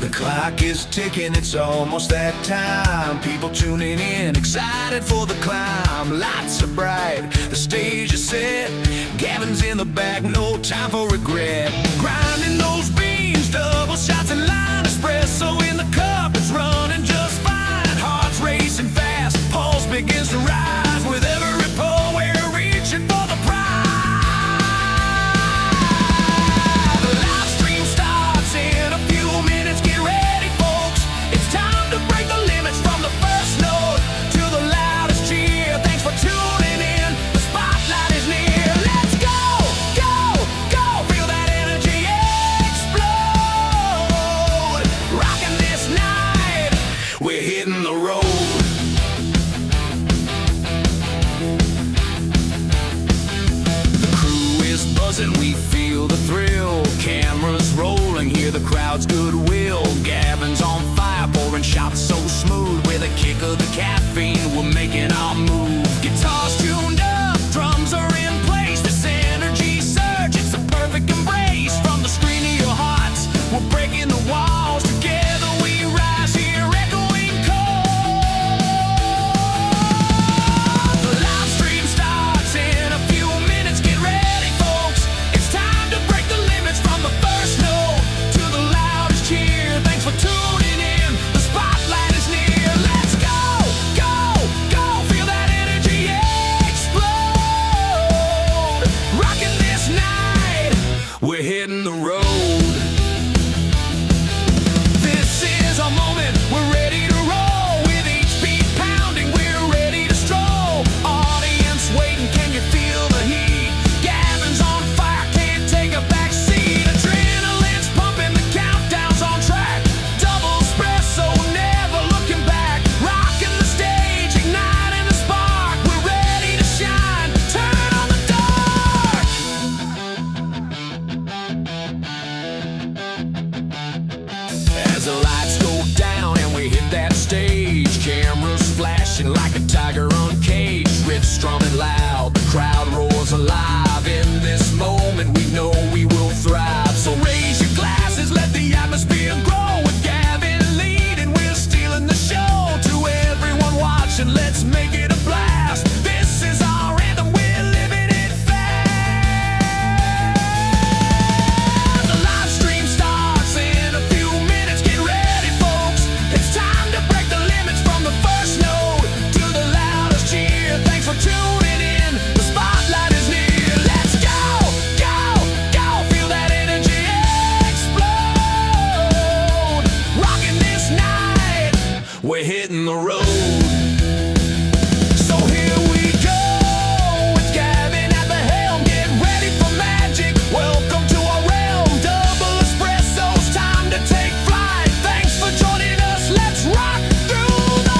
The clock is ticking, it's almost that time. People tuning in, excited for the climb. Lights are bright, the stage is set. Gavin's in the back, no time for regret. Grinding those beans, double shots and line espresso in the cup. It's running just fine. Heart's racing fast, pulse begins to rise. With every pull, we're reaching for the prize. The live stream starts in a few minutes. Get ready, folks. It's time to break the limits from the first note to the loudest cheer. Thanks for tuning in. The spotlight is near. Let's go, go, go. Feel that energy explode. Rocking this night, we're hitting the road. We feel the thrill, cameras rolling, hear the crowd's goodwill. Gavin's on fire, pouring shots so smooth. With a kick of the caffeine, we're making our move. Guitars tuned up, drums are in place. This energy surge, it's a perfect embrace. From the screen to your hearts, we're breaking the walls. Together we rise here, echoing calls. The live stream starts in a few minutes. Get ready, folks. It's time to break the limits from the first note to the loudest cheer. Thanks for tuning in. The spotlight is near. Let's go, go, go. Feel that energy explode. Rocking this night, we're hitting the road. This is our moment. We're ready to roll. With each beat pounding, we're ready to stroll. Audience waiting, can you feel the heat? Gavin's on fire, can't take a back seat. Adrenaline's pumping, the countdown's on track. Double espresso, never looking back. Rocking the stage, igniting the spark. We're ready to shine, turn on the dark. As the lights go down and we hit that stage, cameras flashing like a tiger uncaged. Riffs strumming loud, the crowd roars alive. In this moment we know we will thrive. So raise your glasses, let the atmosphere grow. With Gavin leading, we're stealing the show. To everyone watching, let's make it a blast. This is our anthem, we're living it fast. The live stream starts in a few minutes. Get ready, folks. It's time to break the limits from the first note to the loudest cheer. Thanks for tuning in. The spotlight is near. Let's go, go, go. Feel that energy explode. Rocking this night, we're hitting the road. So here we go, with Gavin at the helm. Get ready for magic. Welcome to our realm. Double espressos, time to take flight. Thanks for joining us. Let's rock through the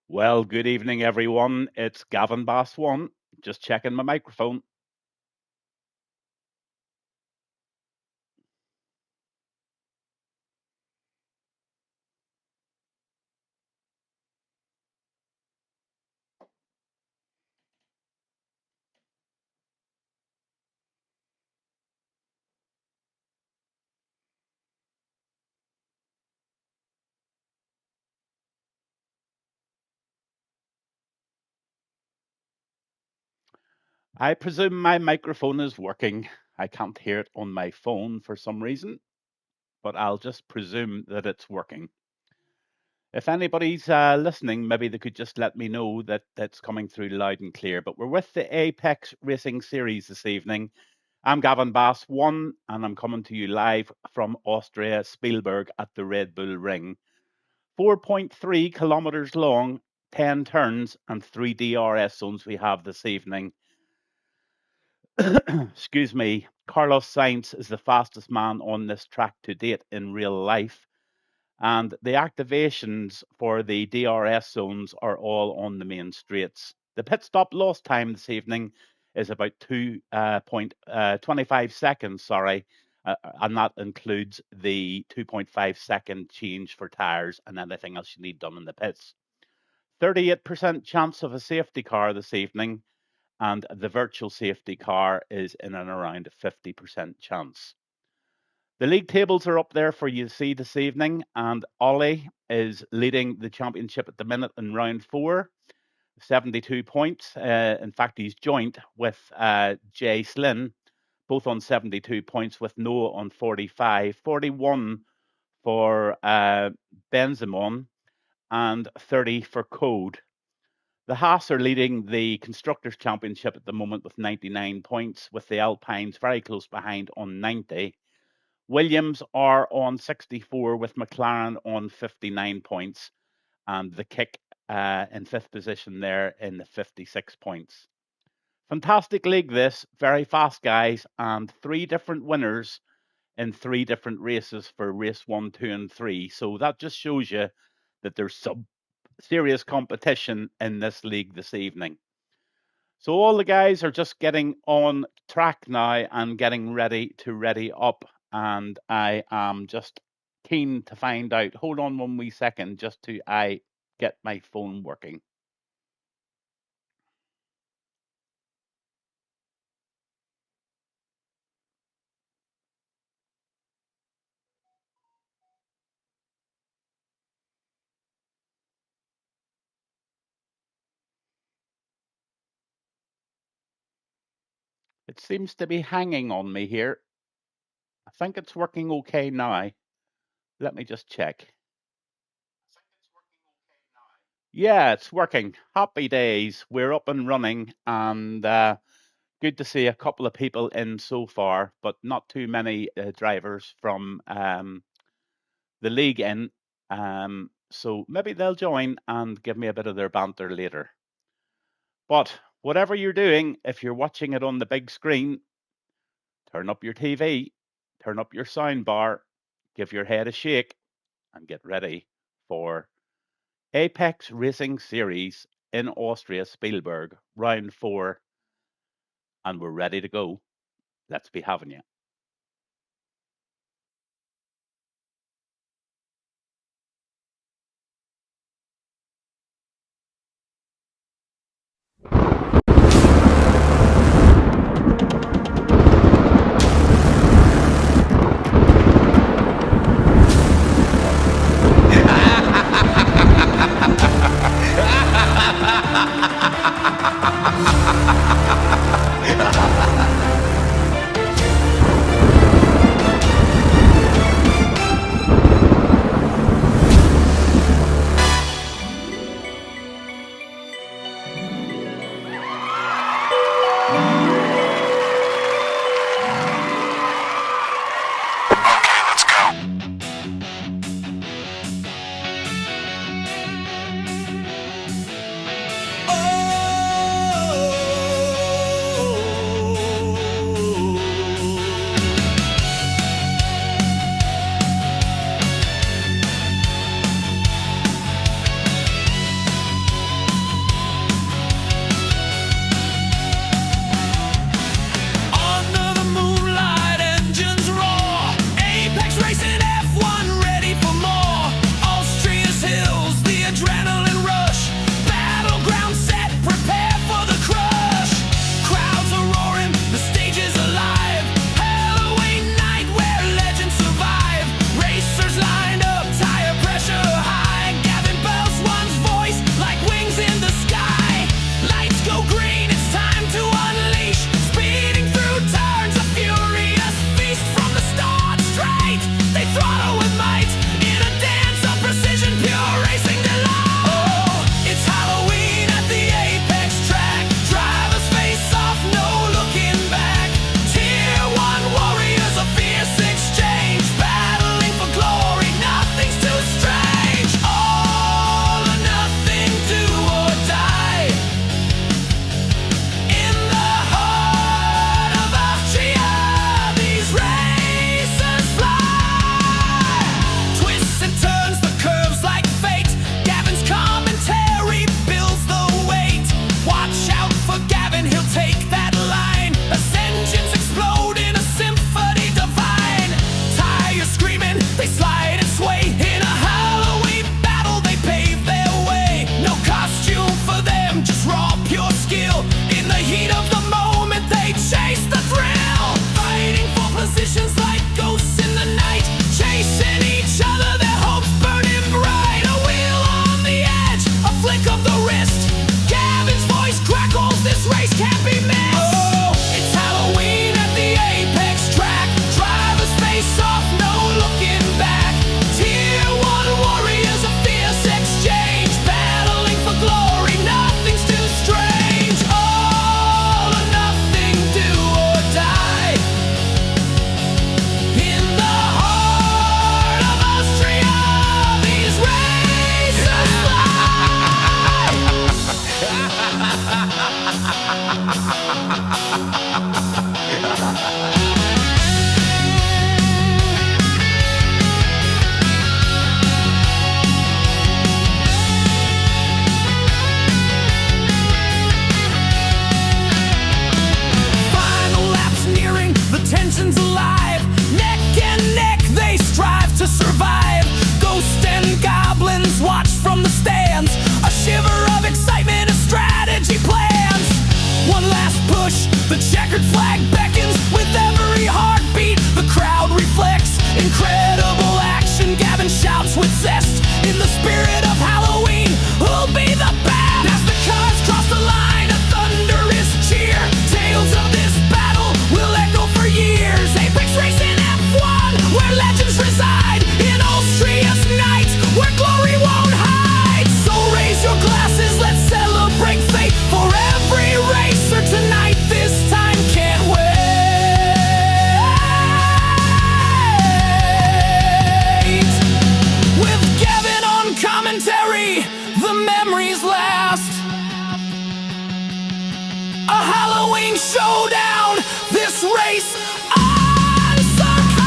Well, good evening, everyone. It's Gavin Bass One. Just checking my microphone. I presume my microphone is working. I can't hear it on my phone for some reason, but I'll just presume that it's working. If anybody's listening, maybe they could just let me know that that's coming through loud and clear. But we're with the Apex Racing Series this evening. I'm Gavin Bass, one, and I'm coming to you live from Austria, Spielberg at the Red Bull Ring. 4.3 kilometers long, 10 turns, and 3 DRS zones we have this evening. Excuse me. Carlos Sainz is the fastest man on this track to date in real life. And the activations for the DRS zones are all on the main straights. The pit stop loss time this evening is about 2.25 seconds, sorry, and that includes the 2.5-second change for tyres and anything else you need done in the pits. 38% chance of a safety car this evening, and the virtual safety car is in and around a 50% chance. The league tables are up there for you to see this evening, and Ollie is leading the championship at the minute in round 4, 72 points. In fact, he's joint with Jay Slynn, both on 72 points, with Noah on 45, 41 for Benzimon, and 30 for Code. The Haas are leading the Constructors' Championship at the moment with 99 points, with the Alpines very close behind on 90. Williams are on 64 with McLaren on 59 points, and the Kick in 5th position there in the 56 points. Fantastic league this, very fast guys, and 3 different winners in 3 different races for race 1, 2 and 3. So that just shows you that there's some serious competition in this league this evening. So all the guys are just getting on track now and getting ready up. And I am just keen to find out. Hold on 1 wee second just to I get my phone working. It seems to be hanging on me here. I think it's working okay now. Let me just check. Yeah, it's working. Happy days. We're up and running, and good to see a couple of people in so far, but not too many drivers from the league in. So maybe they'll join and give me a bit of their banter later. But whatever you're doing, if you're watching it on the big screen, turn up your TV, turn up your sound bar, give your head a shake, and get ready for Apex Racing Series in Austria, Spielberg, round 4. And we're ready to go. Let's be having you. heat of the moment, they chase the thrill, fighting for positions like ghosts in the night, chasing each other, their hopes burning bright. A wheel on the edge, a flick of the wrist, Gavin's voice crackles, this race can't be missed. Oh, it's Halloween at the apex track, drivers face off, no looking back. Tier 1 warriors, a fierce exchange, battling for glory, nothing's too strange. All or nothing, do or die. In the heart of Austria, these races Final laps nearing, the tension's alive. Neck and neck, they strive to survive. Ghosts and goblins watch from the stands. A shiver of excitement, a strategy plans. One last push, the checkered flag beckons. With every heartbeat, the crowd reflects. Incredible action, Gavin shouts with zest. In the spirit of Halloween, who'll be the best? As the cars cross the line, a thunderous cheer. Tales of this battle will echo for years. Apex racing F1, where legends reside. In Austria's night, where glory won't hide. So raise your glasses, let's celebrate fate. For every racer tonight, this time can't wait. With Gavin on commentary, the memories last. A Halloween showdown, this race on surpass.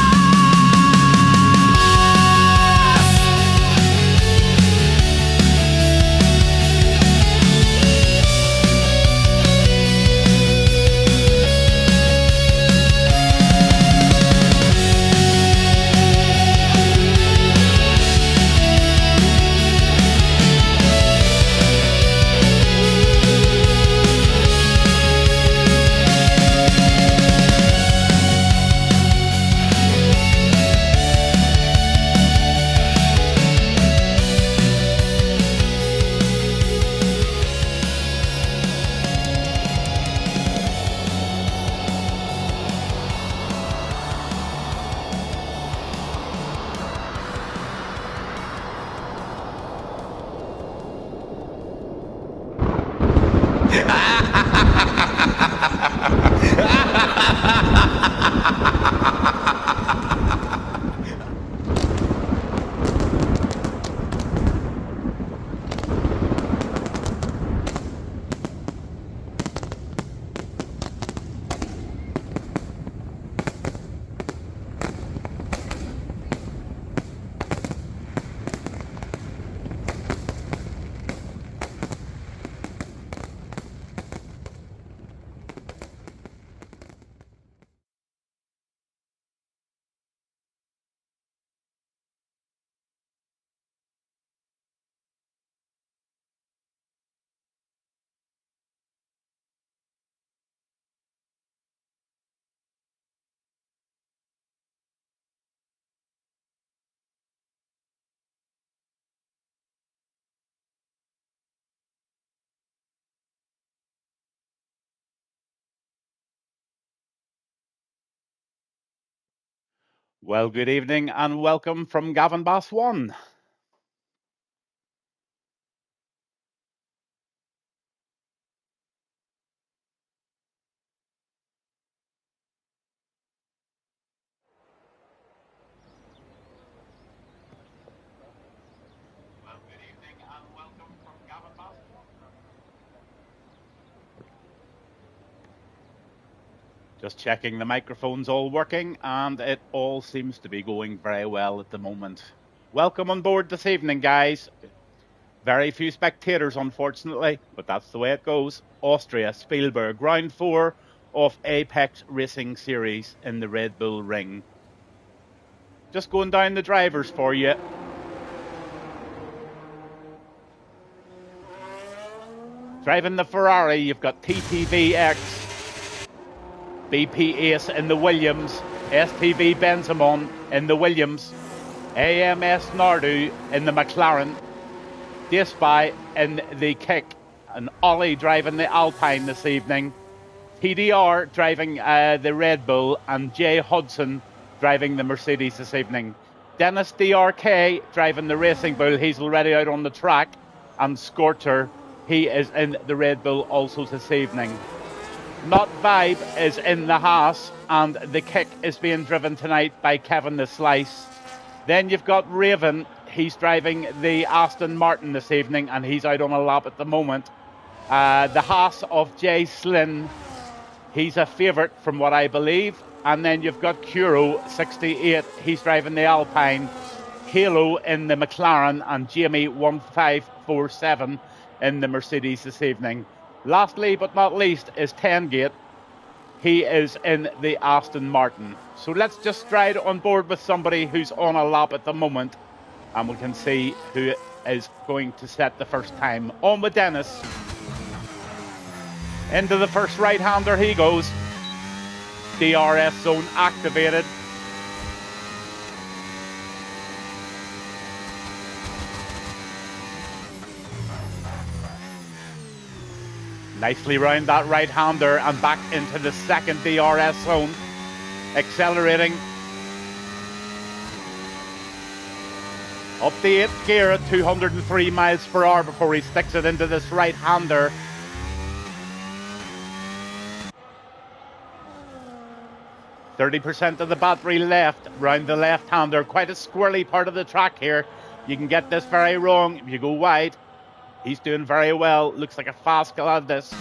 Well, good evening and welcome from Gavin Bass 1. Just checking the microphone's all working, and it all seems to be going very well at the moment. Welcome on board this evening, guys. Very few spectators, unfortunately, but that's the way it goes. Austria, Spielberg, round 4 of Apex Racing Series in the Red Bull Ring. Just going down the drivers for you. Driving the Ferrari, you've got TTVX, BP Ace in the Williams, STV Benzemon in the Williams, AMS Nardu in the McLaren, Despy in the Kick, and Ollie driving the Alpine this evening, TDR driving the Red Bull, and Jay Hudson driving the Mercedes this evening. Dennis DRK driving the Racing Bull, he's already out on the track, and Scorcher, he is in the Red Bull also this evening. Not Vibe is in the Haas, and the Kick is being driven tonight by Kevin the Slice. Then you've got Raven, he's driving the Aston Martin this evening, and he's out on a lap at the moment. The Haas of Jay Slynn, he's a favourite from what I believe. And then you've got Kuro, 68, he's driving the Alpine. Halo in the McLaren, and Jamie, 1547 in the Mercedes this evening. Lastly but not least is Tengate. He is in the Aston Martin. So let's just stride on board with somebody who's on a lap at the moment, and we can see who is going to set the first time. On with Dennis. Into the first right-hander he goes. DRS zone activated. Nicely round that right-hander and back into the second DRS zone. Accelerating. Up the 8th gear at 203 miles per hour before he sticks it into this right-hander. %30 of the battery left round the left-hander. Quite a squirrely part of the track here. You can get this very wrong if you go wide. He's doing very well. Looks like a fast guy at this.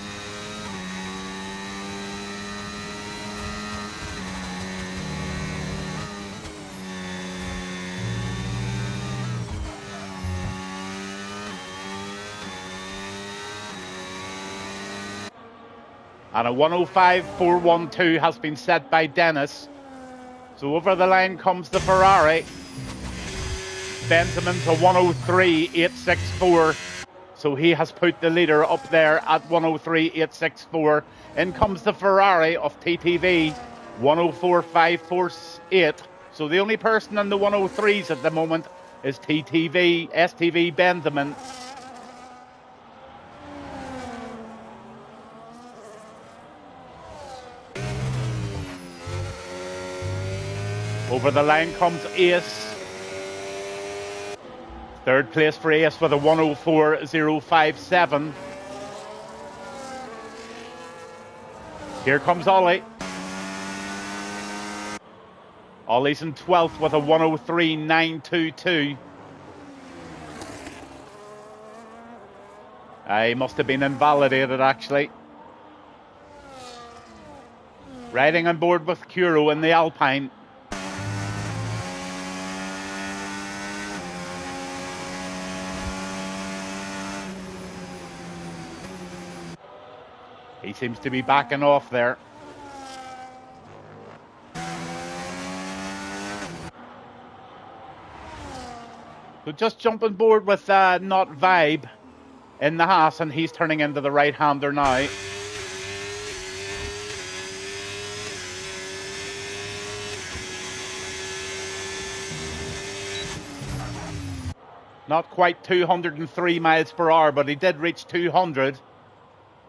And a 105.412 has been set by Dennis. So over the line comes the Ferrari. Benjamin's a 103.864. So he has put the leader up there at 103.864. In comes the Ferrari of TTV, 104.548. So the only person in the 103s at the moment is STV Benjamin. Over the line comes Ace. Third place for Ace with a 104.057. Here comes Ollie. Ollie's in 12th with a 103.922. He must have been invalidated actually. Riding on board with Kuro in the Alpine. He seems to be backing off there. So just jumping board with Not Vibe in the Haas, and he's turning into the right-hander now. Not quite 203 miles per hour, but he did reach 200.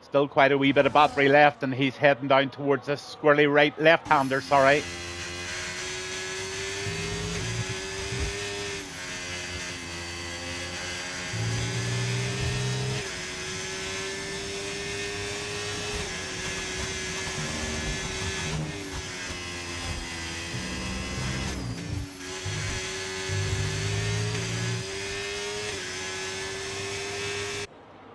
Still quite a wee bit of battery left, and he's heading down towards this squirrely left-hander, sorry.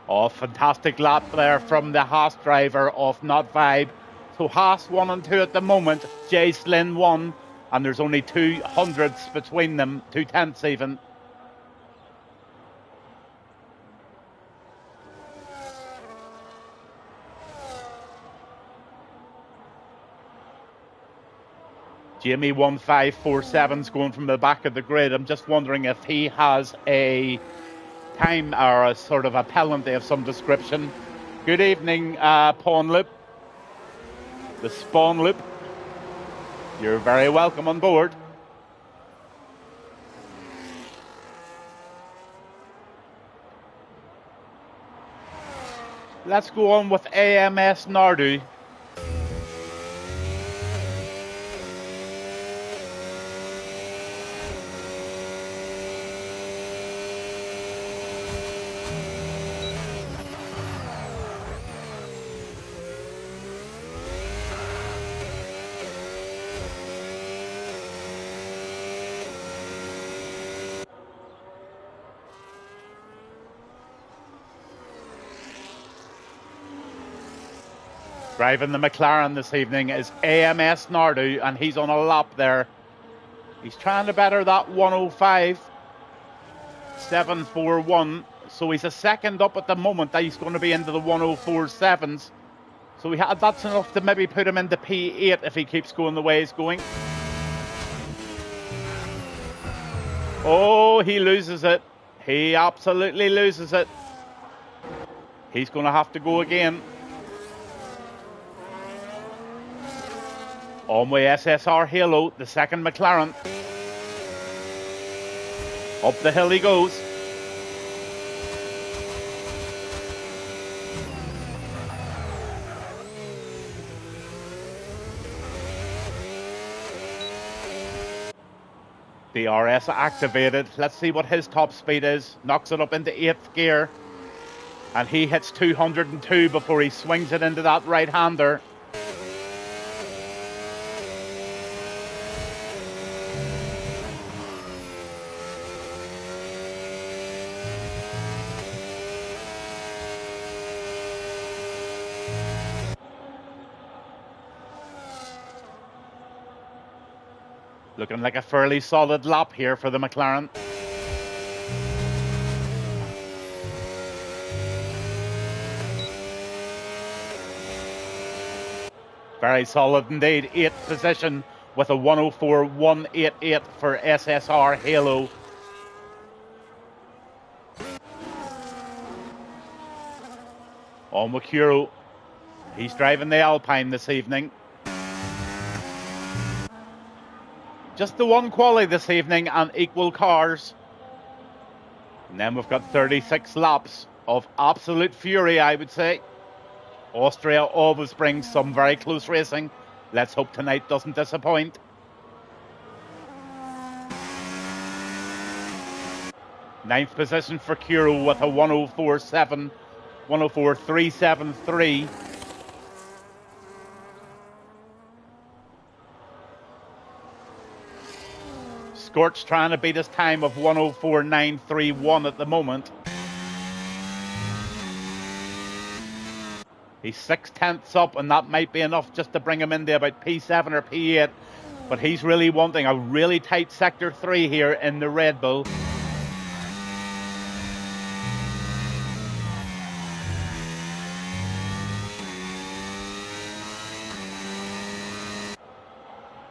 Oh, fantastic lap there from the Haas driver of Not Vibe. So Haas 1 and 2 at the moment. Jay Slynn 1, and there's only 2 hundredths between them, 2 tenths even. Jamie 1547's going from the back of the grid. I'm just wondering if he has a time or a sort of a penalty of some description. Good evening, Pawn Loop. The Spawn Loop. You're very welcome on board. Let's go on with AMS Nardu. Driving the McLaren this evening is AMS Nardu, and he's on a lap there. He's trying to better that 105.741, so he's a second up at the moment. He's going to be into the 104.7s. So that's enough to maybe put him into P8 if he keeps going the way he's going. Oh, he loses it. He absolutely loses it. He's going to have to go again. On with SSR Halo, the second McLaren. Up the hill he goes. The ARS activated. Let's see what his top speed is. Knocks it up into 8th gear. And he hits 202 before he swings it into that right-hander. Looking like a fairly solid lap here for the McLaren. Very solid indeed. 8th position with a 104.188 for SSR Halo. On with Kuro. He's driving the Alpine this evening. Just the one quali this evening and equal cars. And then we've got 36 laps of absolute fury, I would say. Austria always brings some very close racing. Let's hope tonight doesn't disappoint. Ninth position for Kuro with a 104.373. Scorch trying to beat his time of 104.931 at the moment. He's 6/10ths up, and that might be enough just to bring him into about P7 or P8. But he's really wanting a really tight Sector 3 here in the Red Bull.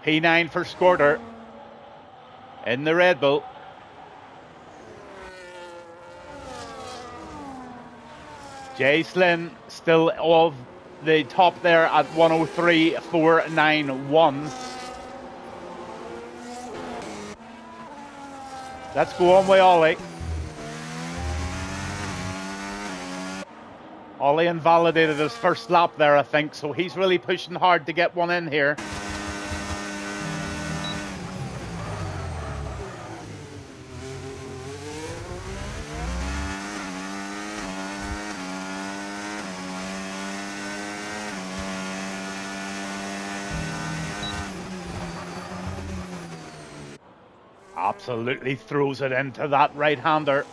P9 for Scorter in the Red Bull. Jay Slynn still of the top there at 103.491. Let's go on with Ollie. Ollie invalidated his first lap there, I think, so he's really pushing hard to get one in here. Absolutely throws it into that right-hander.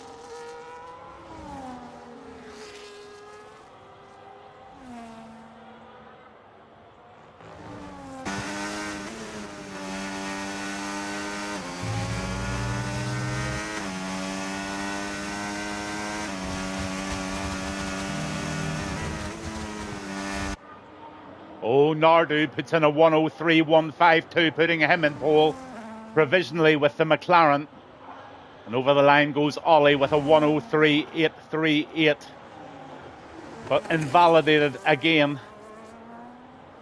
Oh, Nardu puts in a 103.152, putting him in pole provisionally with the McLaren. And over the line goes Ollie with a 103.838. but invalidated again.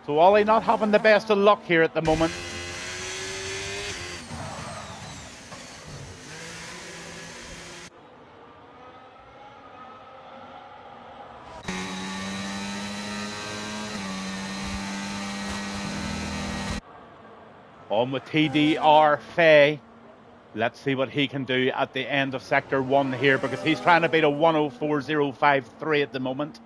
So Ollie not having the best of luck here at the moment. On with TDR Fay. Let's see what he can do at the end of Sector 1 here, because he's trying to beat a 104.053 at the moment.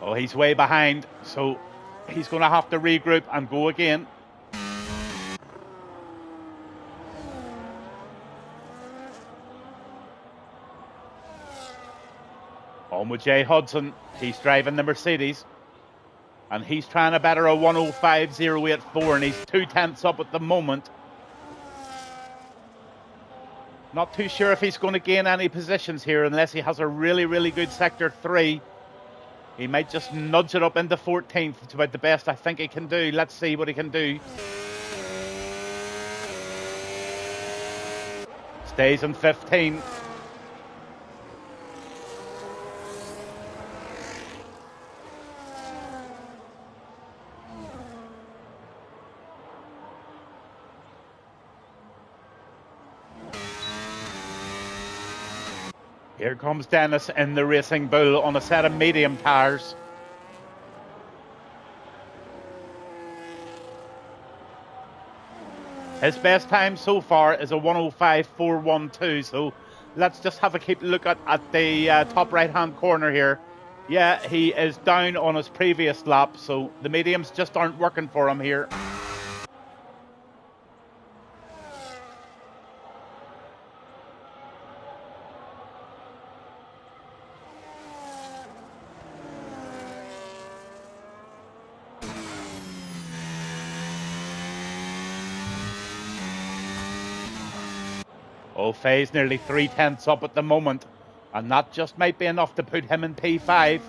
Oh, he's way behind, so he's going to have to regroup and go again. On with Jay Hudson. He's driving the Mercedes. And he's trying to better a 105.084, and he's 2/10 up at the moment. Not too sure if he's going to gain any positions here unless he has a really, really good Sector 3. He might just nudge it up into 14th. It's about the best I think he can do. Let's see what he can do. Stays in 15. Here comes Dennis in the Racing Bull on a set of medium tyres. His best time so far is a 105.412, so let's just have a keep look at the top right-hand corner here. Yeah, he is down on his previous lap, so the mediums just aren't working for him here. Oh, Fay's nearly 3/10 up at the moment, and that just might be enough to put him in P5.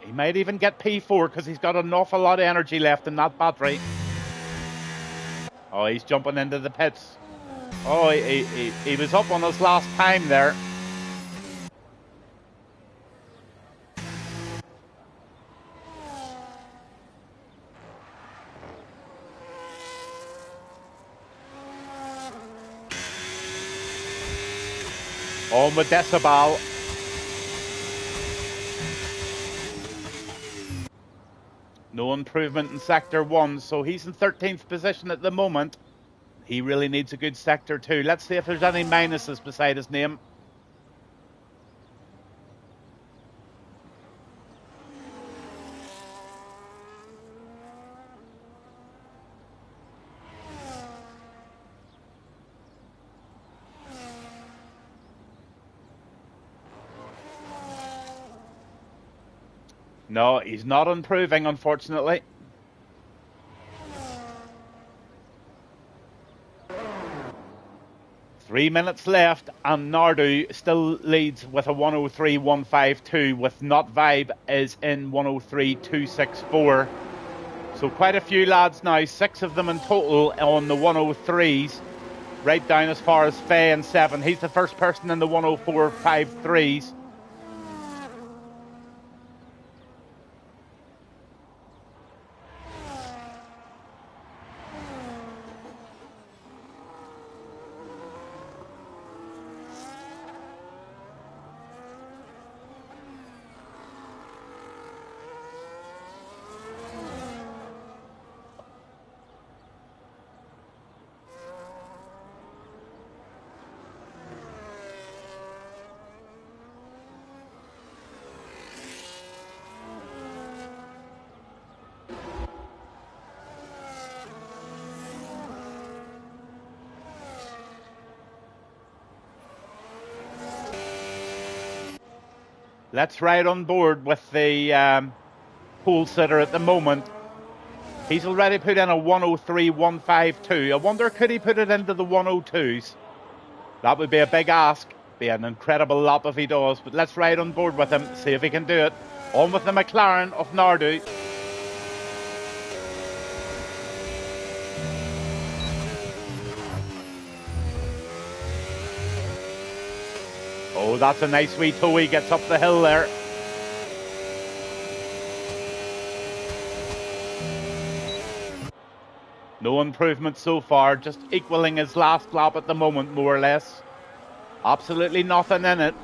He might even get P4 because he's got an awful lot of energy left in that battery. Oh, he's jumping into the pits. Oh, he was up on his last time there. On with Decibel. No improvement in Sector 1, so he's in 13th position at the moment. He really needs a good Sector 2. Let's see if there's any minuses beside his name. No, he's not improving, unfortunately. Three minutes left, and Nardu still leads with a 103.152, with Not Vibe is in 103.264. So quite a few lads now, 6 of them in total on the 103s, right down as far as Fay in 7. He's the first person in the 104.53s. Let's ride on board with the pole sitter at the moment. He's already put in a 103.152. I wonder, could he put it into the 102s? That would be a big ask. Be an incredible lap if he does. But let's ride on board with him, see if he can do it. On with the McLaren of Nardu. Oh, that's a nice wee toe. He gets up the hill there. No improvement so far, just equaling his last lap at the moment, more or less. Absolutely nothing in it.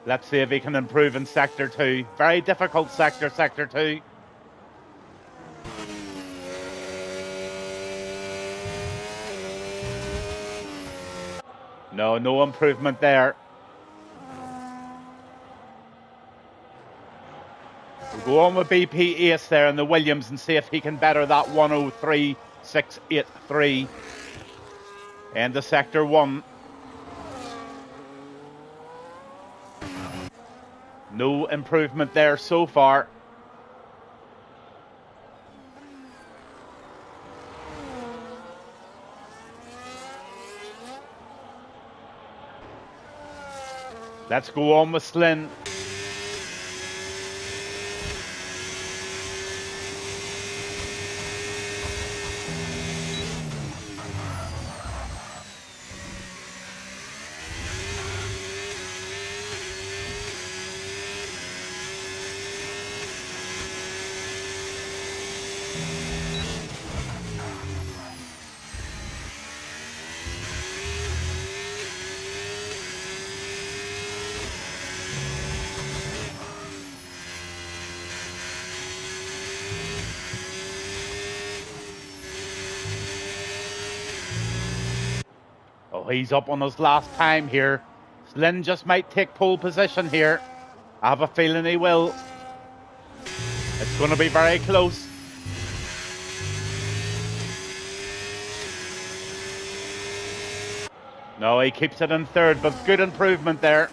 Let's see if he can improve in Sector 2. Very difficult sector, Sector 2. No improvement there. We'll go on with BP Ace there in the Williams and see if he can better that 103.683 in the Sector 1. No improvement there so far. Let's go on with Slynn. Oh, he's up on his last time here. Slynn just might take pole position here. I have a feeling he will. It's going to be very close. No, he keeps it in third, but good improvement there.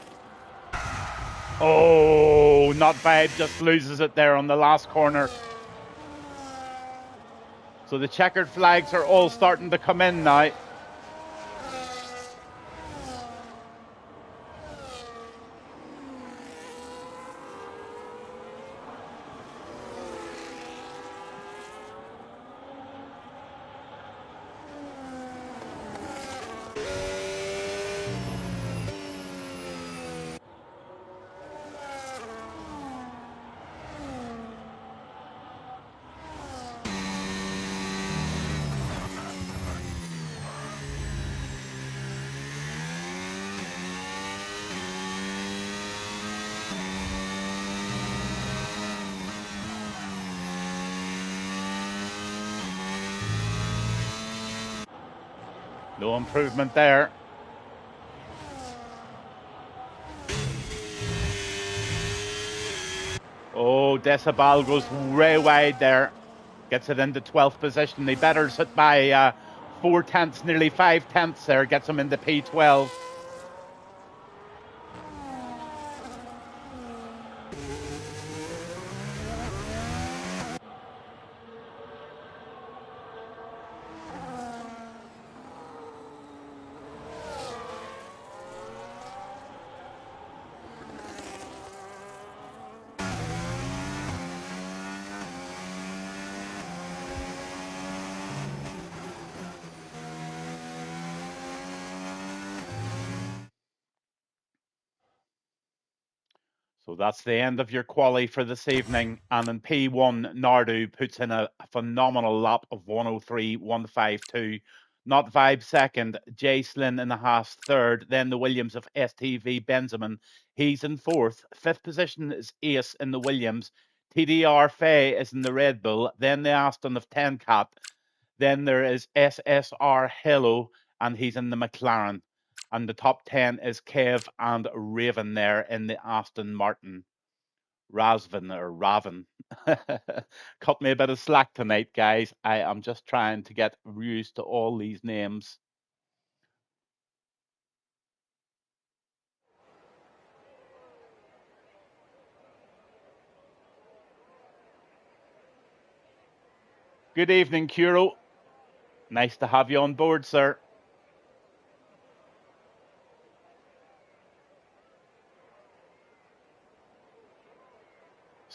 Oh, Not Vibe just loses it there on the last corner. So the checkered flags are all starting to come in now. No improvement there. Oh, Decibel goes way wide there. Gets it into 12th position. He betters it by 4 tenths, nearly 5 tenths there. Gets him into P12. So that's the end of your quali for this evening. And in P1, Nardu puts in a phenomenal lap of 103.152. Not Vibe second, Jay Slynn in the Haas third, then the Williams of STV Benjamin. He's in fourth. Fifth position is Ace in the Williams. TDR Fay is in the Red Bull, then the Aston of Tencat. Then there is SSR Hello, and he's in the McLaren. And the top 10 is Kev and Raven there in the Aston Martin. Raven. Cut me a bit of slack tonight, guys. I am just trying to get used to all these names. Good evening, Kuro. Nice to have you on board, sir.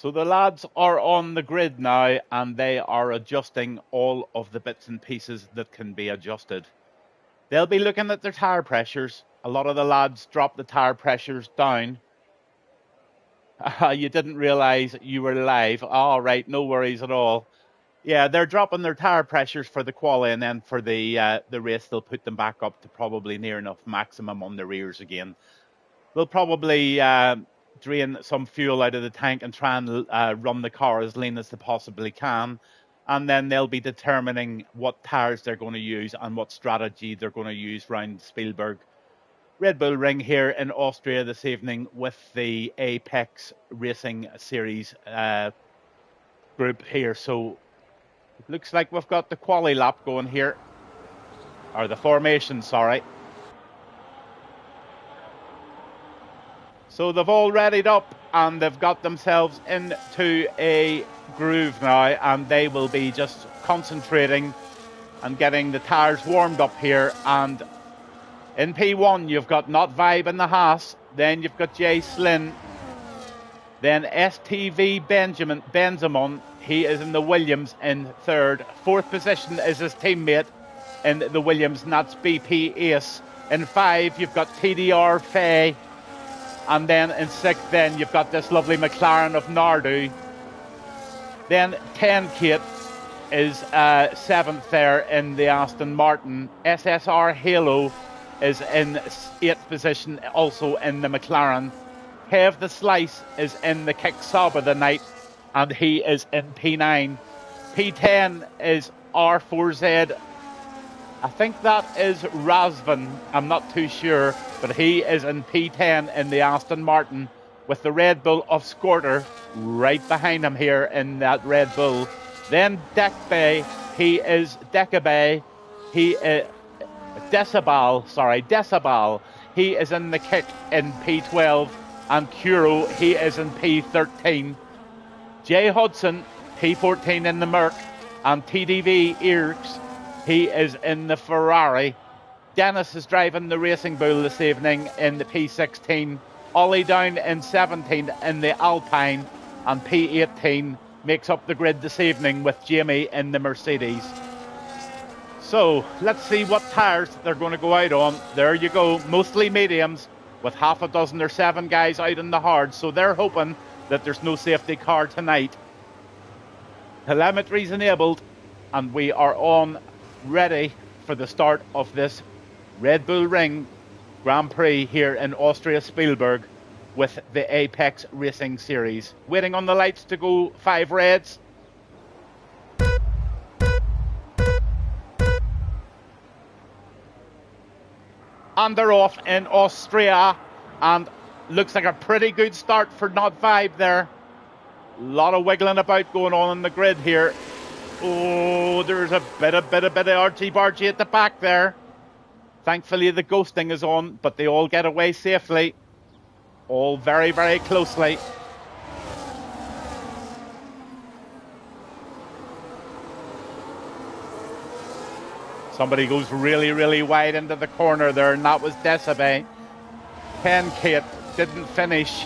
So the lads are on the grid now, and they are adjusting all of the bits and pieces that can be adjusted. They'll be looking at their tyre pressures. A lot of the lads drop the tyre pressures down. You didn't realise you were live. All right, no worries at all. Yeah, they're dropping their tyre pressures for the quali, and then for the race, they'll put them back up to probably near enough maximum on the rears again. They'll probably drain some fuel out of the tank and try and run the car as lean as they possibly can. And then they'll be determining what tyres they're going to use and what strategy they're going to use round Spielberg. Red Bull Ring here in Austria this evening with the Apex Racing Series group here. So it looks like we've got the quali lap going here. Or the formation, sorry. So they've all readied up and they've got themselves into a groove now, and they will be just concentrating and getting the tyres warmed up here. And in P1 you've got Not Vibe in the Haas, then you've got Jay Slynn, then STV Benzamon, he is in the Williams in third. Fourth position is his teammate in the Williams, and that's BP Ace. In 5 you've got TDR Faye. And then in 6th, then you've got this lovely McLaren of Nardu. Then 10 Kate is 7th there in the Aston Martin. SSR Halo is in 8th position, also in the McLaren. Kev the Slice is in the Kick Sob of the night, and he is in P9. P10 is R4Z. I think that is Razvan. I'm not too sure, but he is in P10 in the Aston Martin with the Red Bull of Scorter right behind him here in that Red Bull. Then Dekbay, he is Dekabay. He is Decibel. He is in the Kick in P12, and Kuro, he is in P13. Jay Hudson, P14 in the Merc, and TDV Earks, he is in the Ferrari. Dennis is driving the Racing Bull this evening in the P16. Ollie down in 17 in the Alpine, and P18 makes up the grid this evening with Jamie in the Mercedes. So let's see what tyres they're going to go out on. There you go, mostly mediums with half a dozen or 7 guys out in the hard. So they're hoping that there's no safety car tonight. Telemetry's enabled, and we are on ready for the start of this Red Bull Ring Grand Prix here in Austria Spielberg with the Apex Racing Series. Waiting on the lights to go 5 reds. And they're off in Austria, and looks like a pretty good start for Not Vibe there. A lot of wiggling about going on in the grid here. Oh, there's a bit of argy-bargy at the back there. Thankfully, the ghosting is on, but they all get away safely. All very, very closely. Somebody goes really, really wide into the corner there, and that was Decibel. 10 Kate didn't finish.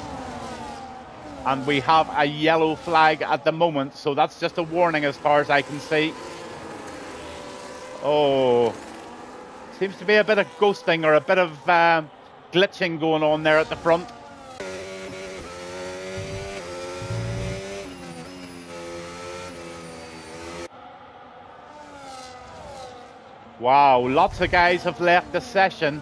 And we have a yellow flag at the moment, so that's just a warning as far as I can see. Oh, seems to be a bit of ghosting or a bit of glitching going on there at the front. Wow, lots of guys have left the session.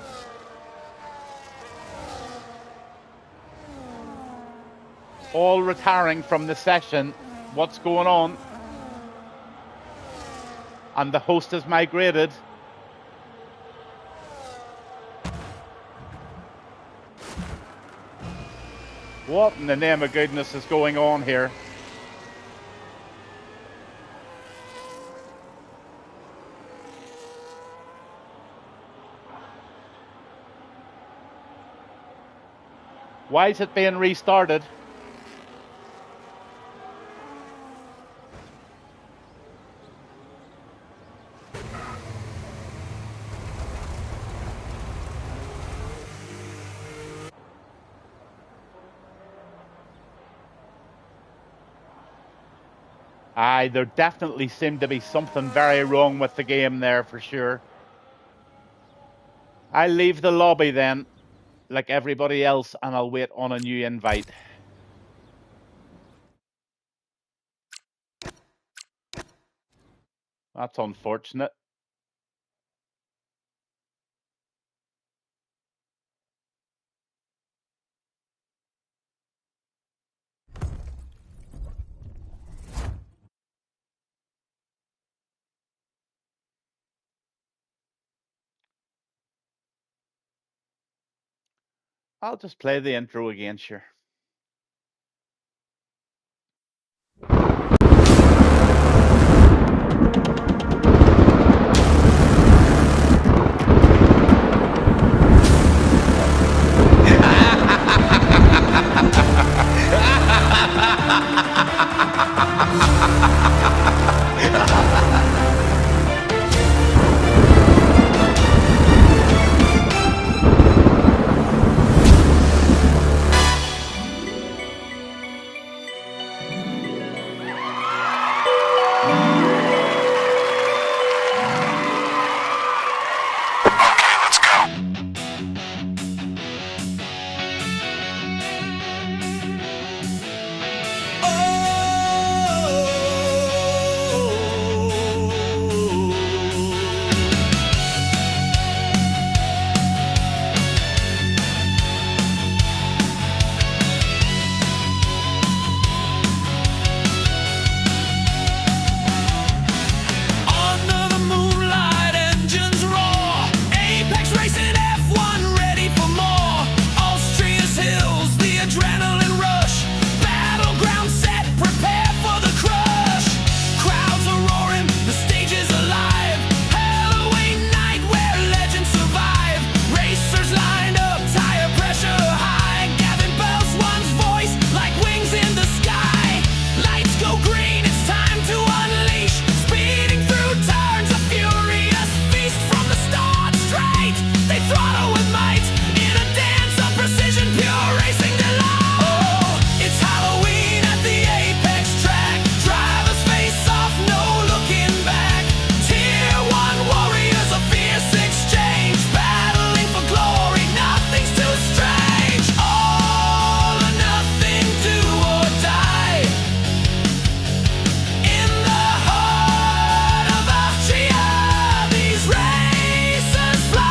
All retiring from the session. What's going on? And the host has migrated. What in the name of goodness is going on here? Why is it being restarted? Aye, there definitely seemed to be something very wrong with the game there for sure. I'll leave the lobby then, like everybody else, and I'll wait on a new invite. That's unfortunate. I'll just play the intro again, sure. Under the moonlight, engines roar. Apex racing F1, ready for more. Austria's hills, the adrenaline rush. Battleground set, prepare for the crush. Crowds are roaring, the stage is alive. Halloween night where legends survive. Racers lined up, tire pressure high. Gavin bells one's voice like wings in the sky. Lights go green, it's time to unleash. Speeding through turns, a furious feast from the start straight. They throttle with might in a dance of precision, pure racing delight. Oh, it's Halloween at the Apex track. Drivers face off, no looking back. Tier 1 warriors, a fierce exchange. Battling for glory, nothing's too strange. All or nothing, do or die. In the heart of Austria, these racers fly.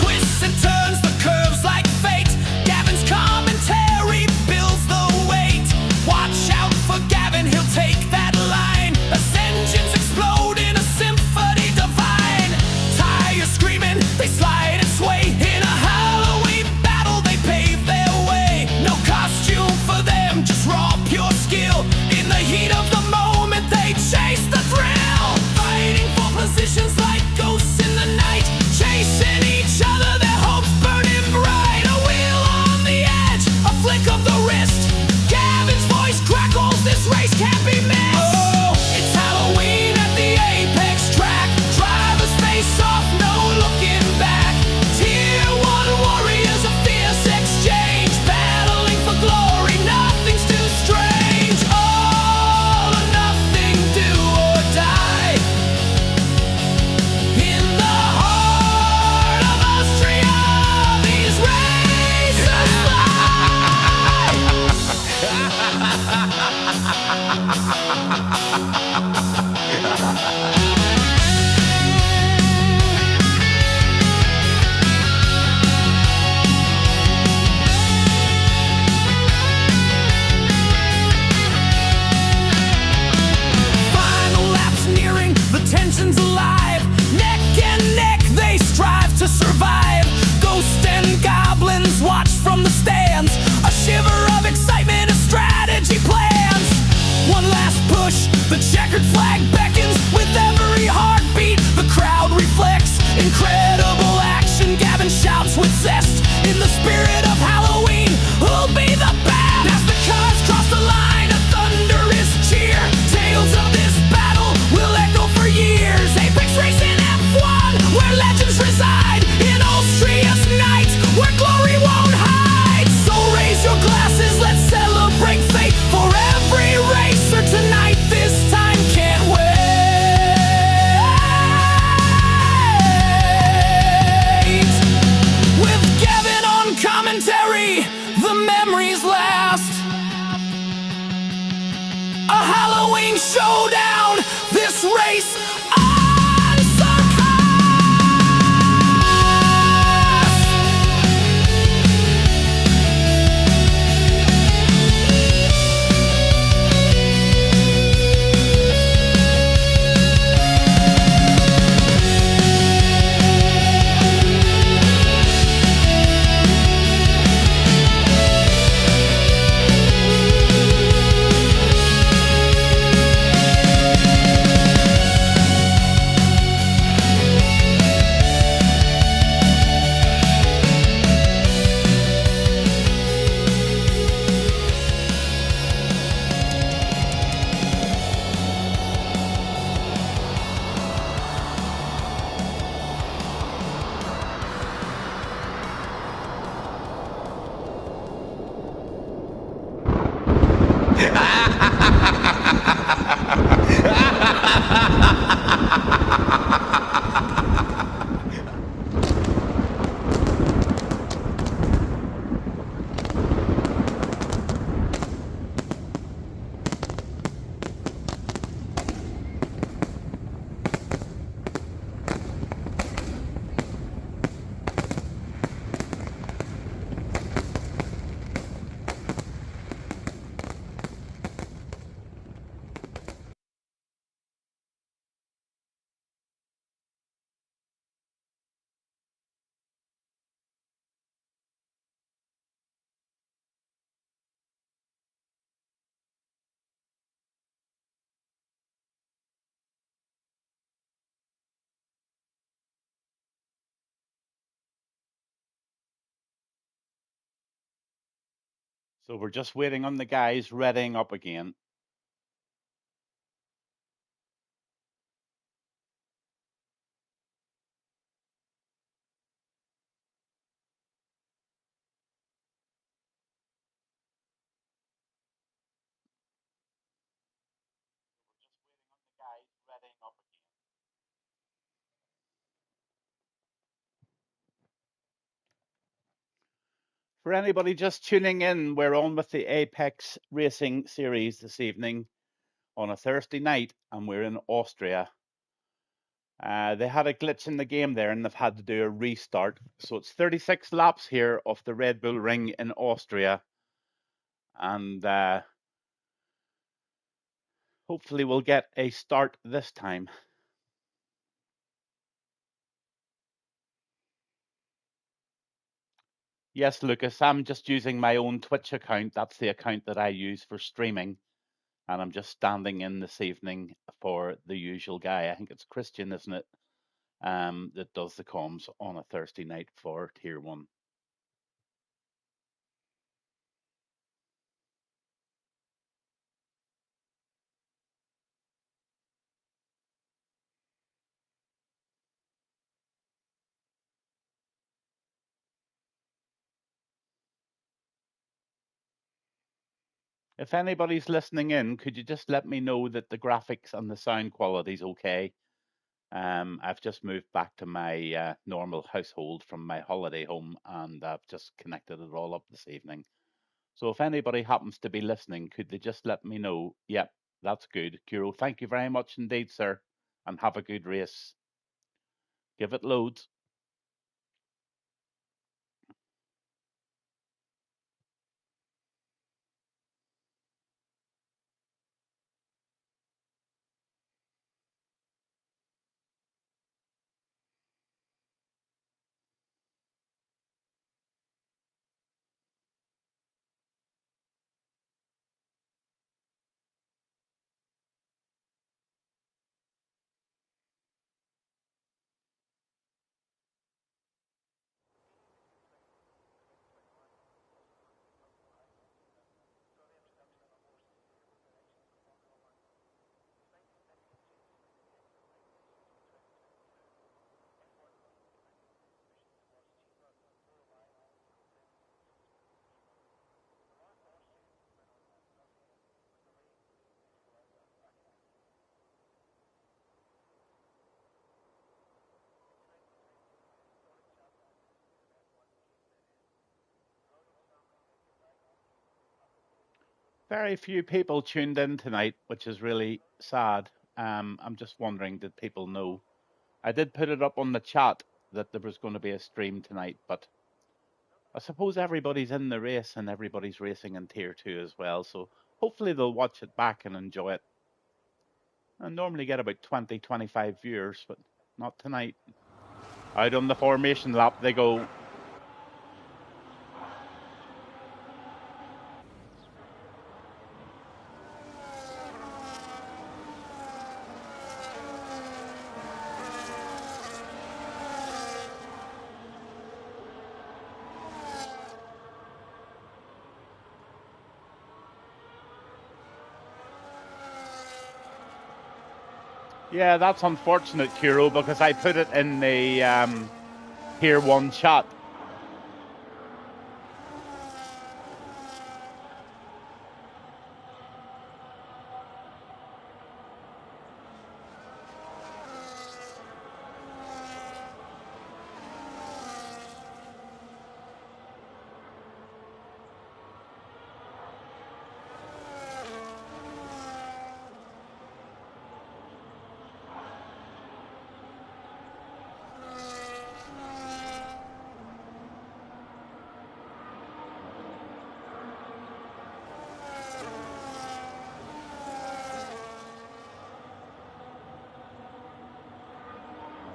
Twists and turns, the curves like fate. Gavin's commentary builds the weight. Watch out for Gavin, he'll take that line. Ascensions explode in a symphony divine. Tires screaming, they slide and sway. In a Halloween battle, they pave their way. No costume for them, just raw pure skill. In the heat of the moment, they chase the thrill. Fighting for positions like ghosts in the night. Chasing each other, their hopes burning bright. A wheel on the edge, a flick of the wrist. Gavin's voice crackles, this race can't be missed. Oh, it's Halloween at the Apex track. Drivers face off, no looking back. Tier 1 warriors, a fierce exchange. Battling for glory, nothing's too strange. All or nothing, do or die. In the heart of Austria, these racers fly. last. A Halloween showdown. This race on So we're just waiting on the guys readying up again. For anybody just tuning in, we're on with the Apex Racing Series this evening on a Thursday night, and we're in Austria. They had a glitch in the game there, and they've had to do a restart. So it's 36 laps here of the Red Bull Ring in Austria, and hopefully we'll get a start this time. Yes, Lucas, I'm just using my own Twitch account. That's the account that I use for streaming. And I'm just standing in this evening for the usual guy. I think it's Christian, isn't it? That does the comms on a Thursday night for Tier 1. If anybody's listening in, could you just let me know that the graphics and the sound quality is okay? I've just moved back to my normal household from my holiday home, and I've just connected it all up this evening. So if anybody happens to be listening, could they just let me know? Yep, that's good. Kuro, thank you very much indeed, sir, and have a good race. Give it loads. Very few people tuned in tonight, which is really sad. I'm just wondering, did people know? I did put it up on the chat that there was going to be a stream tonight, but I suppose everybody's in the race and everybody's racing in Tier 2 as well, so hopefully they'll watch it back and enjoy it. I normally get about 20, 25 viewers, but not tonight. Out on the formation lap they go. Yeah, that's unfortunate, Kiro, because I put it in the Tier 1 chat.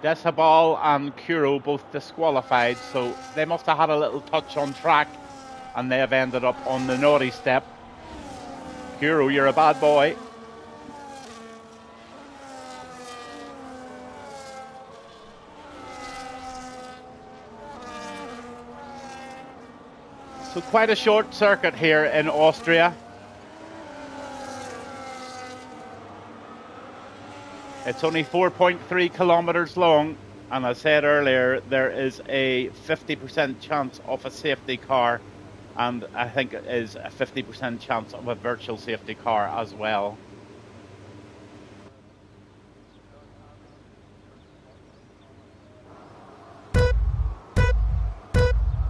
Decibel and Kuro both disqualified, so they must have had a little touch on track and they have ended up on the naughty step. Kuro, you're a bad boy. So quite a short circuit here in Austria. It's only 4.3 kilometers long, and I said earlier there is a 50% chance of a safety car, and I think it is a 50% chance of a virtual safety car as well.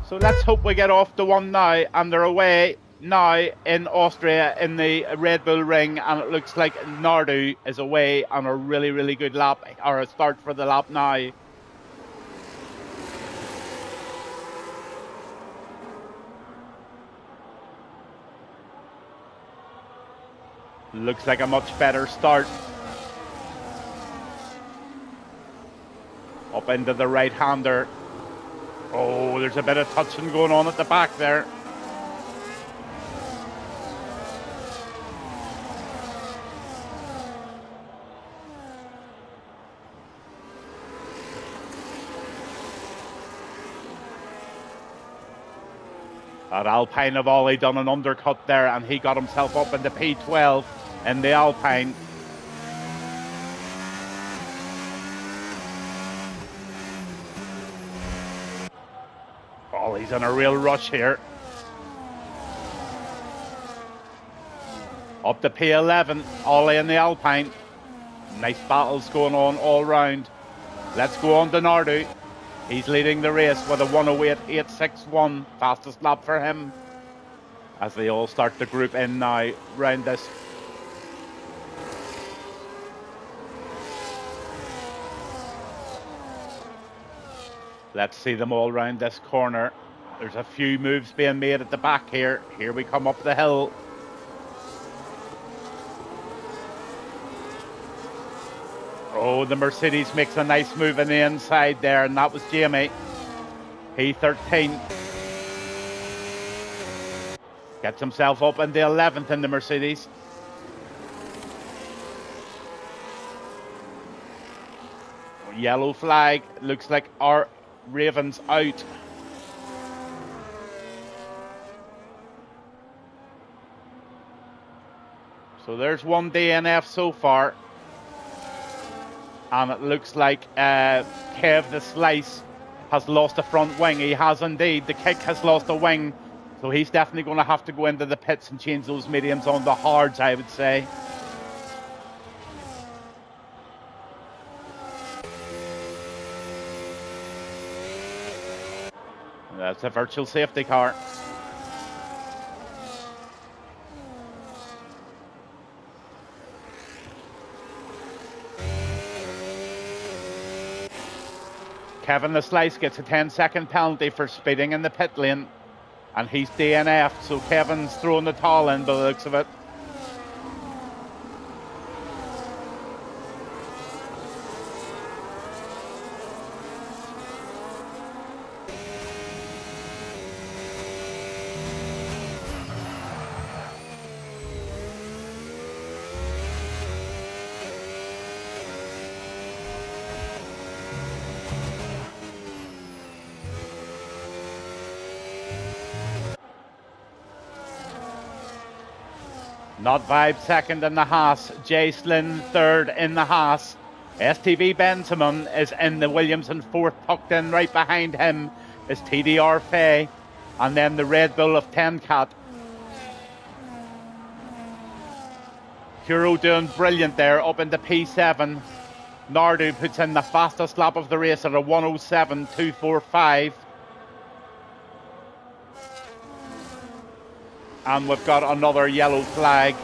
So let's hope we get off the one now, and they're away now in Austria in the Red Bull Ring, and it looks like Nardu is away on a really, really good lap, or a start for the lap now. Looks like a much better start. Up into the right-hander. Oh, there's a bit of touching going on at the back there. That Alpine have already done an undercut there, and he got himself up into P12 in the Alpine. Oh, he's in a real rush here. Up to P11, Ollie in the Alpine. Nice battles going on all round. Let's go on to Nardu. He's leading the race with a 1:08.861, fastest lap for him. As they all start to group in now round this. Let's see them all round this corner. There's a few moves being made at the back here. Here we come up the hill. Oh, the Mercedes makes a nice move in the inside there, and that was Jamie. P13. Gets himself up in the 11th in the Mercedes. Yellow flag. Looks like our Raven's out. So there's one DNF so far. And it looks like Kev the Slice has lost a front wing. He has indeed. The kick has lost a wing. So he's definitely going to have to go into the pits and change those mediums on the hards, I would say. That's a virtual safety car. Kevin the Slice gets a 10-second penalty for speeding in the pit lane, and he's DNF'd, so Kevin's throwing the towel in by the looks of it. Not Vibe second in the Haas. Jay Slynn third in the Haas. STV Benjamin is in the Williamson fourth, tucked in right behind him is TDR Fay. And then the Red Bull of Tencat. Hero doing brilliant there up into P7. Nardu puts in the fastest lap of the race at a 107.245. And we've got another yellow flag.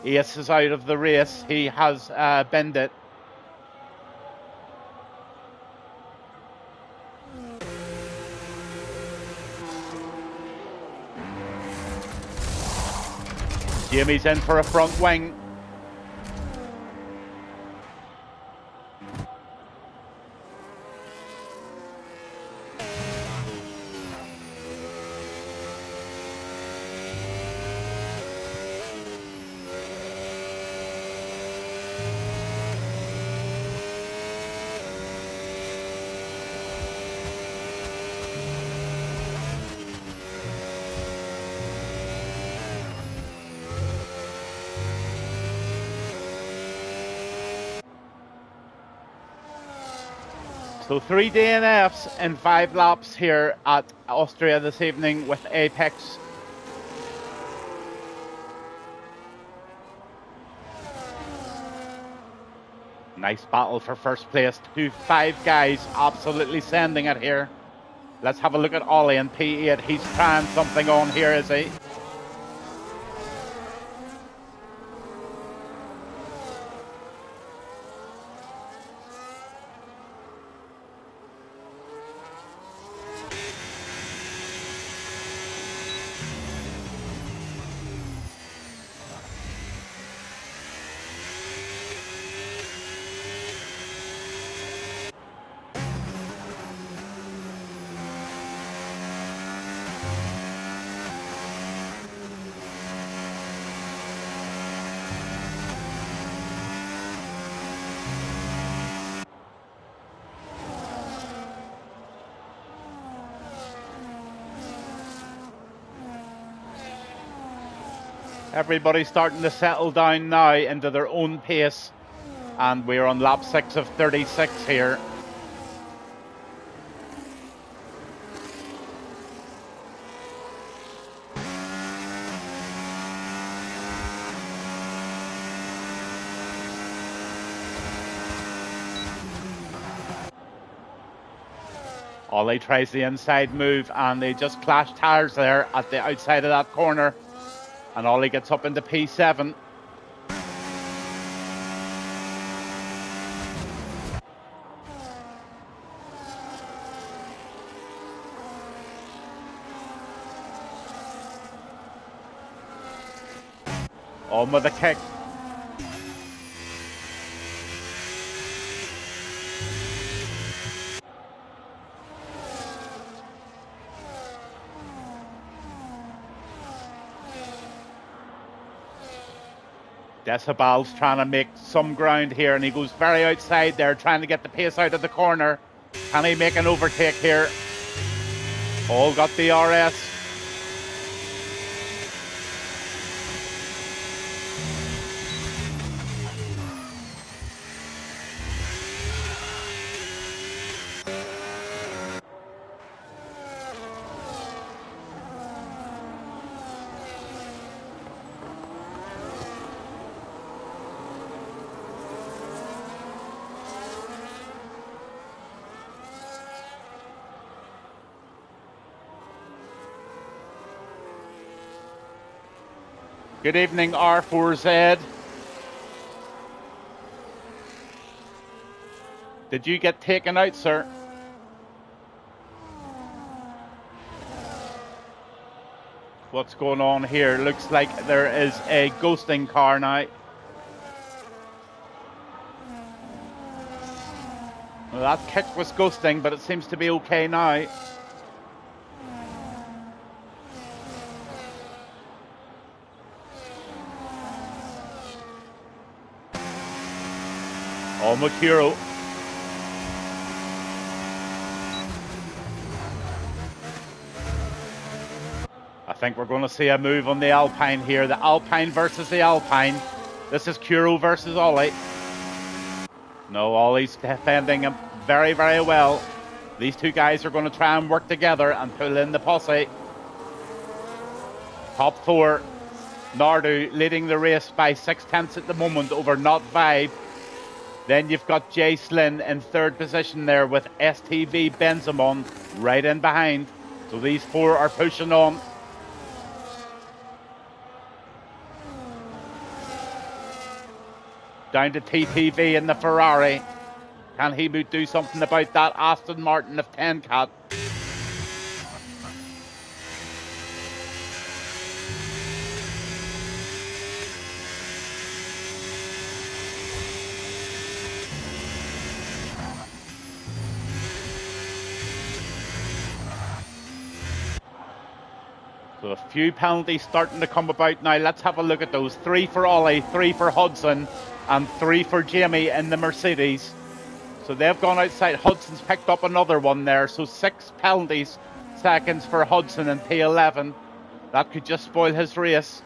Ace is out of the race. He has binned it. Jamie's in for a front wing. So 3 DNFs in 5 laps here at Austria this evening with Apex. Nice battle for first place. 5 guys absolutely sending it here. Let's have a look at Ollie in P8. He's trying something on here, is he? Everybody's starting to settle down now into their own pace, and we're on lap 6 of 36 here. Ollie tries the inside move, and they just clash tires there at the outside of that corner. And Ollie gets up into P7. On with a kick. Decibel's trying to make some ground here, and he goes very outside there, trying to get the pace out of the corner. Can he make an overtake here? All got the ARS. Good evening, R4Z. Did you get taken out, sir? What's going on here? Looks like there is a ghosting car now. Well, that kick was ghosting, but it seems to be okay now. Almost hero. I think we're going to see a move on the Alpine here. The Alpine versus the Alpine. This is Kuro versus Ollie. No, Ollie's defending him very, very well. These two guys are going to try and work together and pull in the posse. Top four. Nardu leading the race by 6/10 at the moment over Not Vibe. Then you've got Jay Slynn in third position there with STV Benzamon right in behind. So these four are pushing on. Down to TTV in the Ferrari. Can he do something about that Aston Martin of 10 Cat? So a few penalties starting to come about now. Let's have a look at those. 3 for Ollie, 3 for Hudson, and 3 for Jamie in the Mercedes. So they've gone outside. Hudson's picked up another one there. So 6 penalties, seconds for Hudson in P11. That could just spoil his race.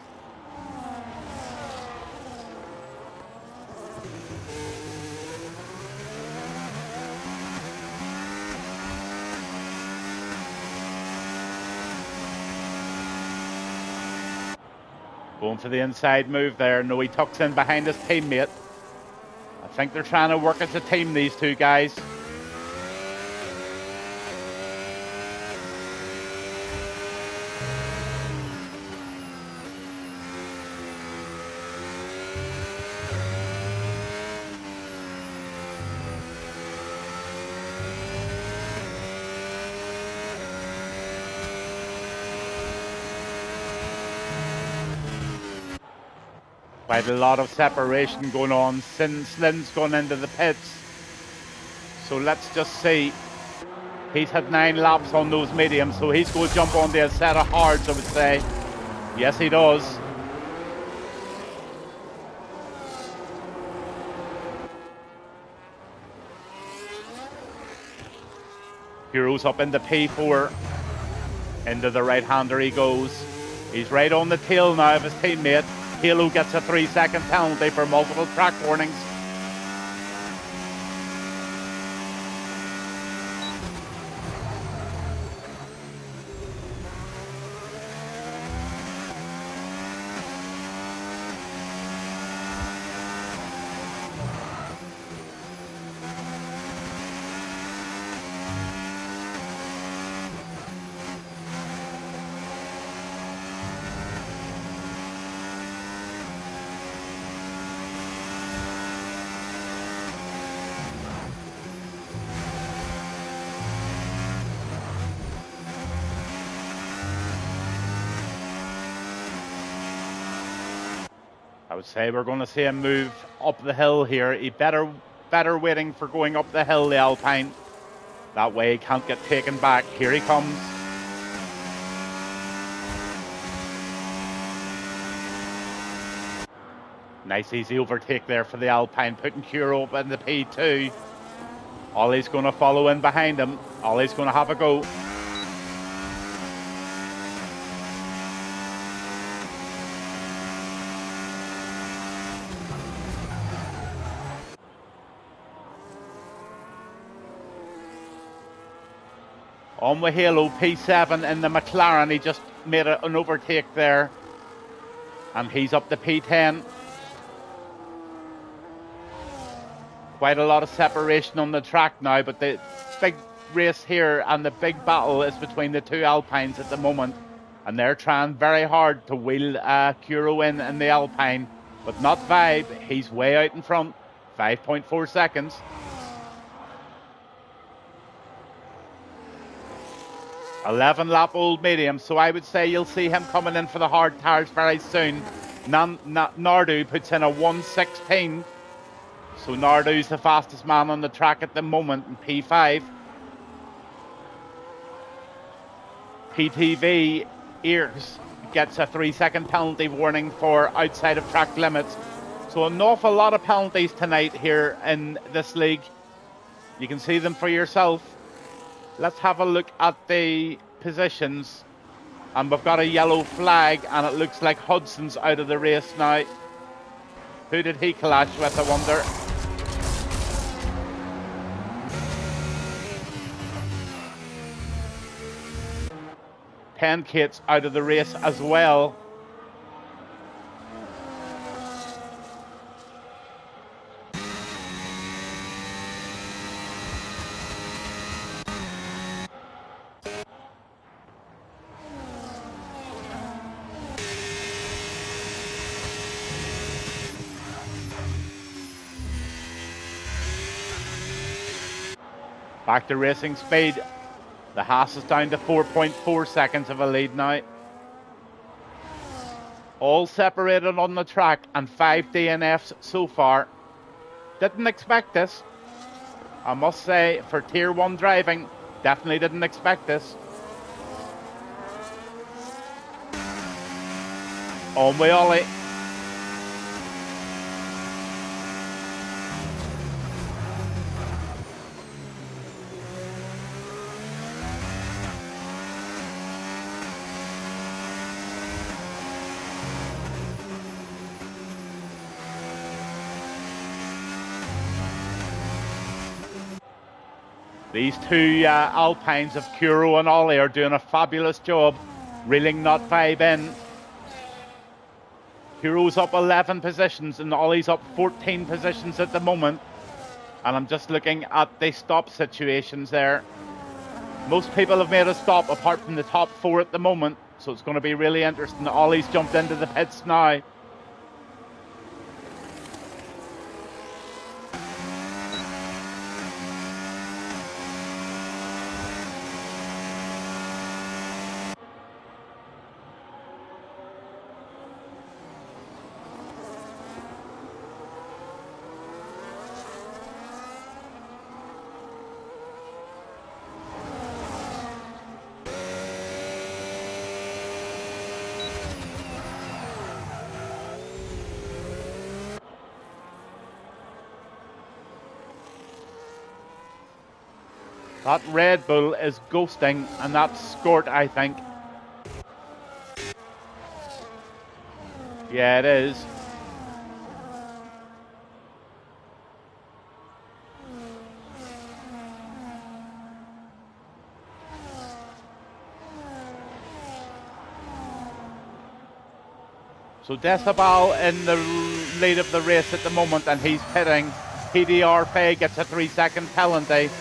Going for the inside move there. No, he tucks in behind his teammate. I think they're trying to work as a team, these two guys. Quite a lot of separation going on. Slynn's gone into the pits. So let's just see. He's had 9 laps on those mediums, so he's going to jump onto a set of hards, I would say. Yes, he does. Heroes up into P4. Into the right-hander he goes. He's right on the tail now of his teammate. Halo gets a 3-second penalty for multiple track warnings. I would say we're going to see him move up the hill here. He better waiting for going up the hill, the Alpine. That way he can't get taken back. Here he comes. Nice easy overtake there for the Alpine, putting Kuro up in the P2. Ollie's going to follow in behind him. Ollie's going to have a go. On with Halo, P7 in the McLaren. He just made an overtake there. And he's up to P10. Quite a lot of separation on the track now, but the big race here and the big battle is between the two Alpines at the moment. And they're trying very hard to wheel Kuro in the Alpine. But not Vibe. He's way out in front. 5.4 seconds. 11 lap old medium, so I would say you'll see him coming in for the hard tires very soon. Nardu puts in a 1:16, so Nardu's the fastest man on the track at the moment in P5. PTV ARS gets a 3-second penalty warning for outside of track limits. So an awful lot of penalties tonight here in this league. You can see them for yourself. Let's have a look at the positions. And we've got a yellow flag, and it looks like Hudson's out of the race now. Who did he clash with, I wonder? Pencate's out of the race as well. Back to racing speed. The Haas is down to 4.4 seconds of a lead now. All separated on the track and 5 DNFs so far. Didn't expect this. I must say, for Tier 1 driving, definitely didn't expect this. On with Ollie. These two Alpines of Kuro and Ollie are doing a fabulous job reeling that 5 in. Kuro's up 11 positions and Ollie's up 14 positions at the moment. And I'm just looking at the stop situations there. Most people have made a stop apart from the top 4 at the moment. So it's going to be really interesting. Ollie's jumped into the pits now. That Red Bull is ghosting, and that's Scort, I think. Yeah, it is. So Decibel in the lead of the race at the moment, and he's pitting. PDR Fay gets a 3-second penalty.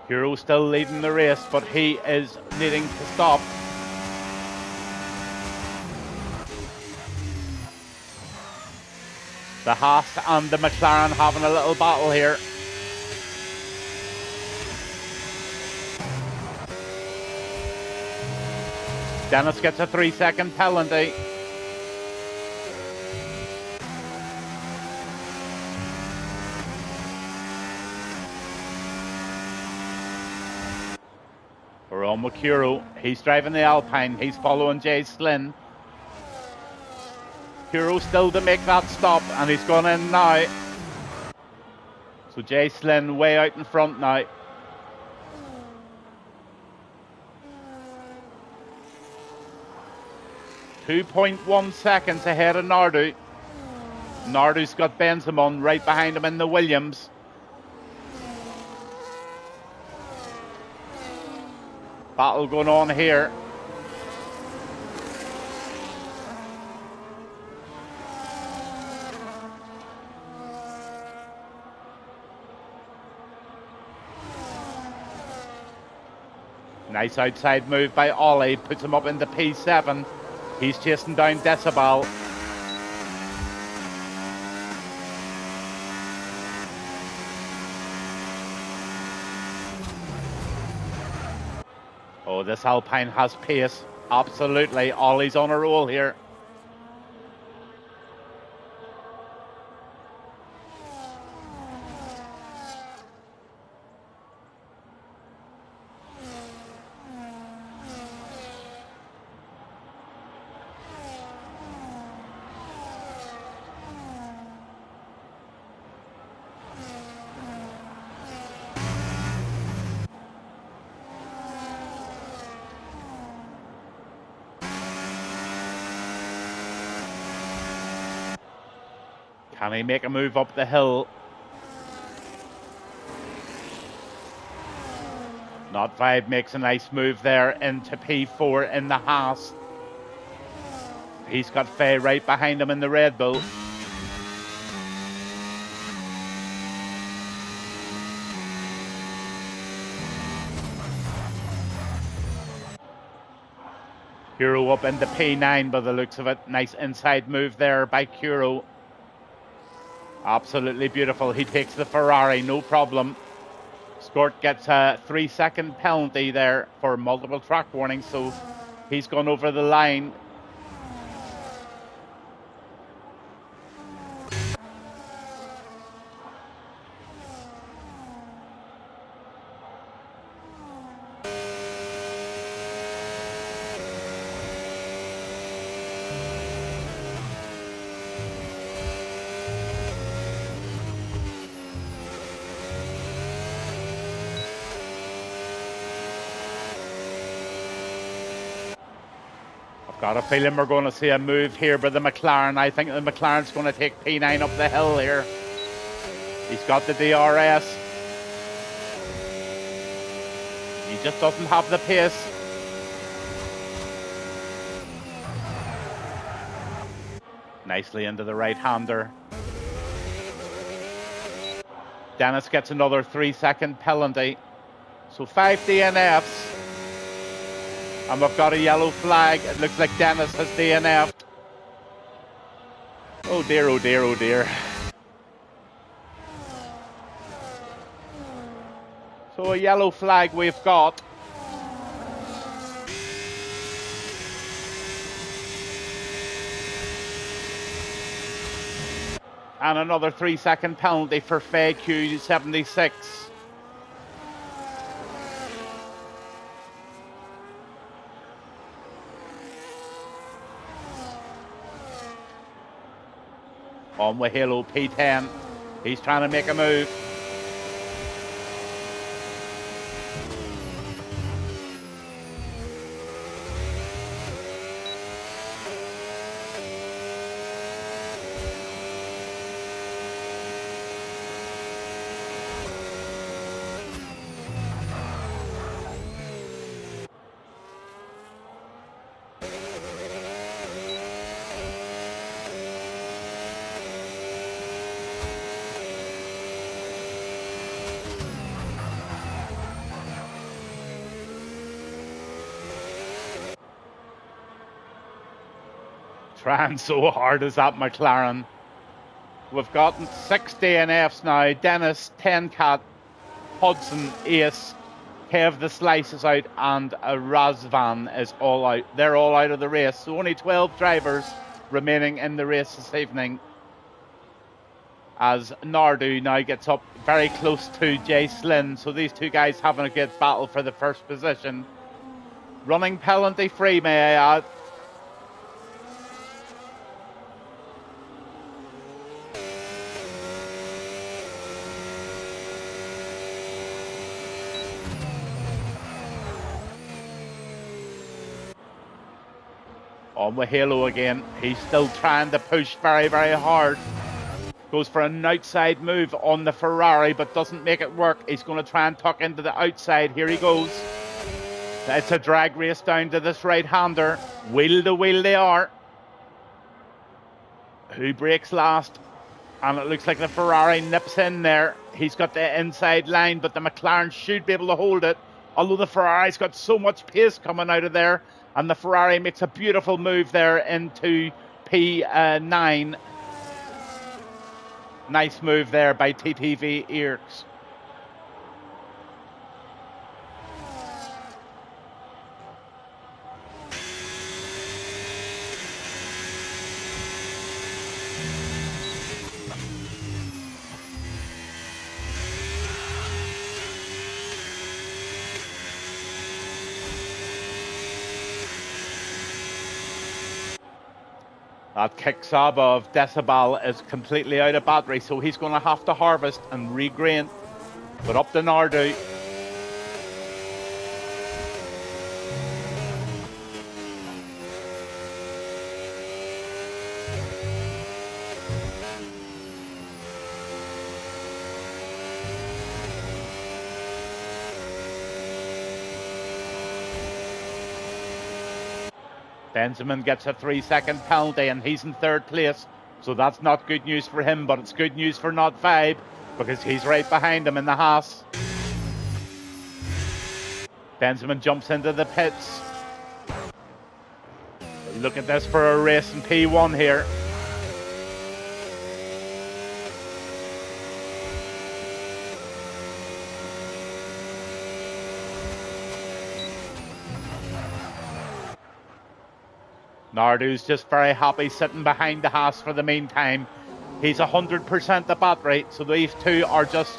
Hero still leading the race, but he is needing to stop. The Haas and the McLaren having a little battle here. Dennis gets a 3-second penalty. We're on with Kuro. He's driving the Alpine. He's following Jay Slynn. Kuro still to make that stop, and he's gone in now. So Jay Slynn way out in front now. .1 seconds ahead of Nardu. Nardu's got Benzemon right behind him in the Williams. Battle going on here. Nice outside move by Ollie, puts him up into P7. He's chasing down Decibel. Oh, this Alpine has pace. Absolutely. Ollie's on a roll here. Can he make a move up the hill? Not 5 makes a nice move there into P4 in the Haas. He's got Faye right behind him in the Red Bull. Kuro up into P9 by the looks of it. Nice inside move there by Kuro. Absolutely beautiful. He takes the Ferrari, no problem. Scort gets a 3-second penalty there for multiple track warnings, so he's gone over the line. Got a feeling we're going to see a move here by the McLaren. I think the McLaren's going to take P9 up the hill here. He's got the DRS. He just doesn't have the pace. Nicely into the right-hander. Dennis gets another 3-second penalty. So 5 DNFs. And we've got a yellow flag. It looks like Dennis has DNF'd. Oh dear, oh dear, oh dear. So a yellow flag we've got. And another 3-second penalty for Faye Q76. On with Halo P10. He's trying to make a move. Trying so hard as that McLaren. We've gotten 6 DNFs now. Dennis, 10 Cat, Hudson, Ace, Kev the Slice is out, and Razvan is all out. They're all out of the race. So only 12 drivers remaining in the race this evening. As Nardu now gets up very close to Jay Slynn. So these two guys having a good battle for the first position. Running penalty free, may I add. On with Halo again. He's still trying to push very, very hard. Goes for an outside move on the Ferrari, but doesn't make it work. He's going to try and tuck into the outside. Here he goes. It's a drag race down to this right-hander. Wheel to wheel they are. Who breaks last? And it looks like the Ferrari nips in there. He's got the inside line, but the McLaren should be able to hold it. although the Ferrari's got so much pace coming out of there, and the Ferrari makes a beautiful move there into P9. Nice move there by TTV ARS. That kick sub of Decibel is completely out of battery, so he's going to have to harvest and regrain. But up to Nardu. Benjamin gets a 3-second penalty and he's in third place. So that's not good news for him, but it's good news for Not 5 because he's right behind him in the Haas. Benjamin jumps into the pits. Look at this for a race in P1 here. Nardu's just very happy sitting behind the Haas for the meantime. He's 100% the battery, so these two are just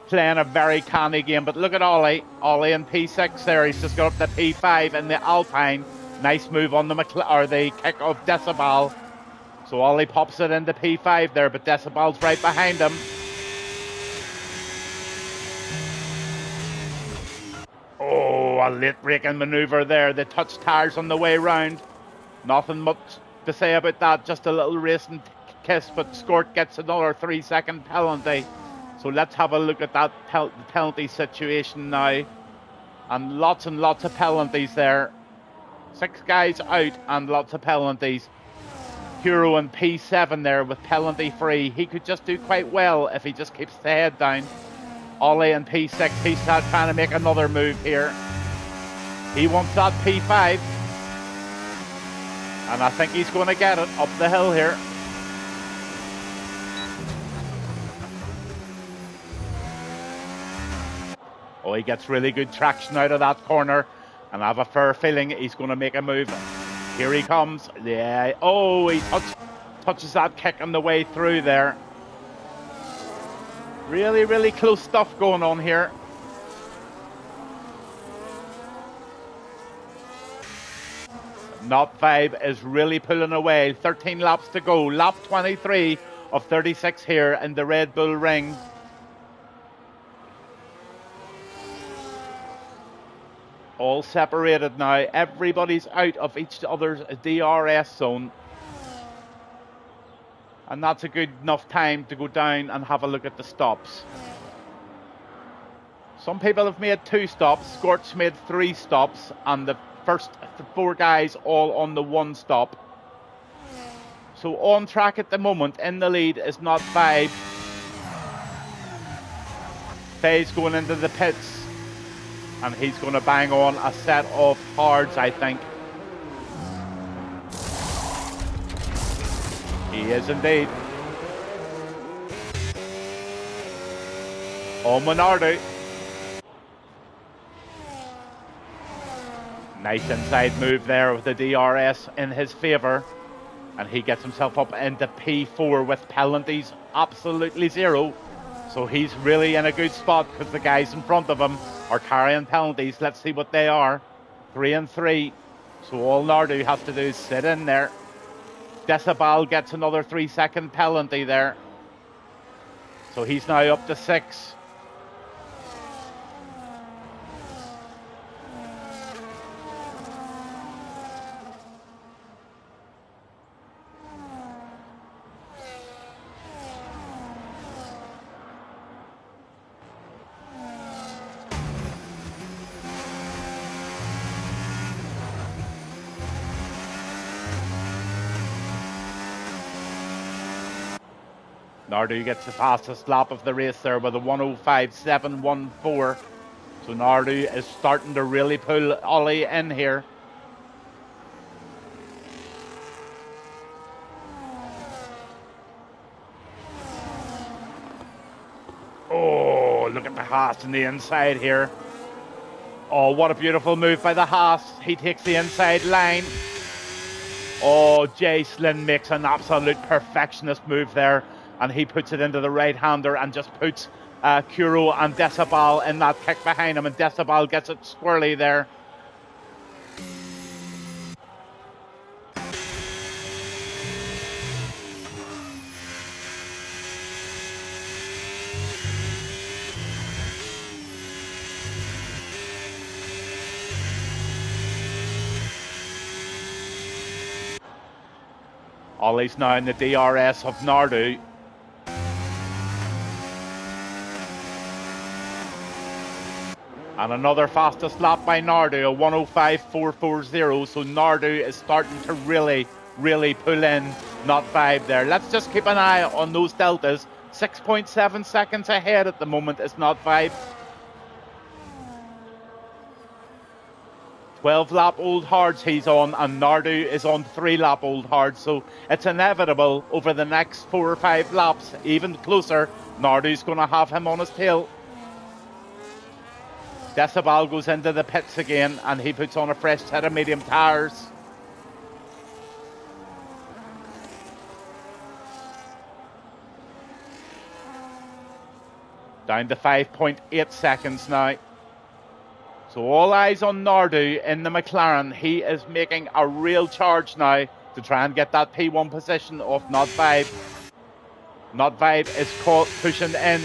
playing a very canny game. But look at Ollie. Ollie in P6 there. He's just got up to P5 in the Alpine. Nice move on the the kick of Decibel. So Ollie pops it into P5 there, but Decibel's right behind him. Oh, a late braking manoeuvre there. They touched tires on the way round. Nothing much to say about that, just a little racing kiss, but Scort gets another 3-second penalty. So let's have a look at that penalty situation now. And lots of penalties there. 6 guys out and lots of penalties. Hero in P7 there with penalty free. He could just do quite well if he just keeps the head down. Ollie in P6, he's trying to make another move here. He wants that P5. And I think he's going to get it up the hill here. Oh, he gets really good traction out of that corner. And I have a fair feeling he's going to make a move. Here he comes. Yeah. Oh, he touches that kick on the way through there. Really close stuff going on here. Not 5 is really pulling away. 13 laps to go. Lap 23 of 36 here in the Red Bull Ring. All separated now. Everybody's out of each other's DRS zone. And that's a good enough time to go down and have a look at the stops. Some people have made 2 stops. Scorch made 3 stops, and the first 4 guys all on the 1 stop. So on track at the moment, in the lead is Not 5. Faye's going into the pits, and he's going to bang on a set of hards, I think. He is indeed. On Menardo. Nice inside move there with the DRS in his favour. And he gets himself up into P4 with penalties absolutely 0. So he's really in a good spot because the guys in front of him are carrying penalties. Let's see what they are. 3 and 3. So all Nardu has to do is sit in there. Decibel gets another 3-second penalty there. So he's now up to 6. Nardu gets the fastest lap of the race there with a 1:05.714. So So Nardu is starting to really pull Ollie in here. Oh, look at the Haas on the inside here. Oh, what a beautiful move by the Haas. He takes the inside line. Oh, Jay Slynn makes an absolute perfectionist move there, and he puts it into the right-hander and just puts Kuro and Decibel in that kick behind him, and Decibel gets it squirrely there. Ollie's now in the DRS of Nardu. And another fastest lap by Nardu, a 1:05.440. So Nardu is starting to really pull in, not 5 there. Let's just keep an eye on those deltas. 6.7 seconds ahead at the moment is not 5. 12-lap old hards he's on, and Nardu is on 3-lap old hards. So it's inevitable over the next 4 or 5 laps, even closer, Nardu's going to have him on his tail. Decibel goes into the pits again, and he puts on a fresh set of medium tyres. Down to 5.8 seconds now. So all eyes on Nardu in the McLaren. He is making a real charge now to try and get that P1 position off Not 5. Not 5 is caught pushing in.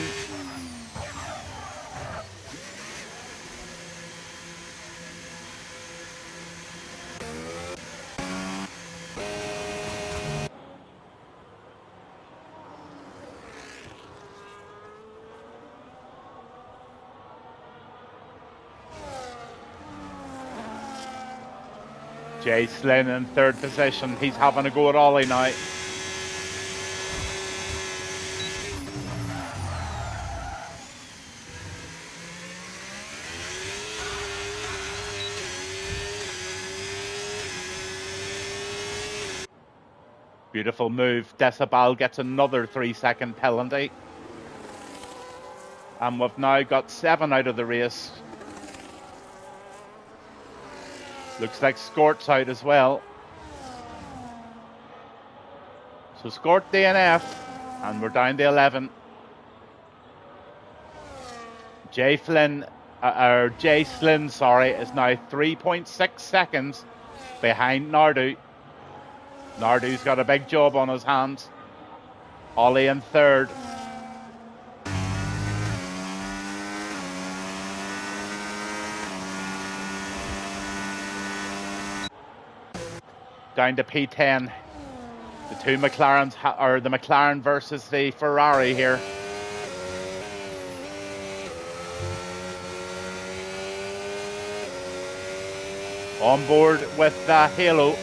Jay Slynn in 3rd position. He's having a go at Ollie now. Beautiful move. Decibel gets another 3-second penalty. And we've now got 7 out of the race. Looks like Scort's out as well. So Scort DNF, and we're down to 11. Jay Slynn, is now 3.6 seconds behind Nardu. Nardu's got a big job on his hands. Ollie in 3rd. Down to P10. The two McLarens, or the McLaren versus the Ferrari here. On board with the Halo.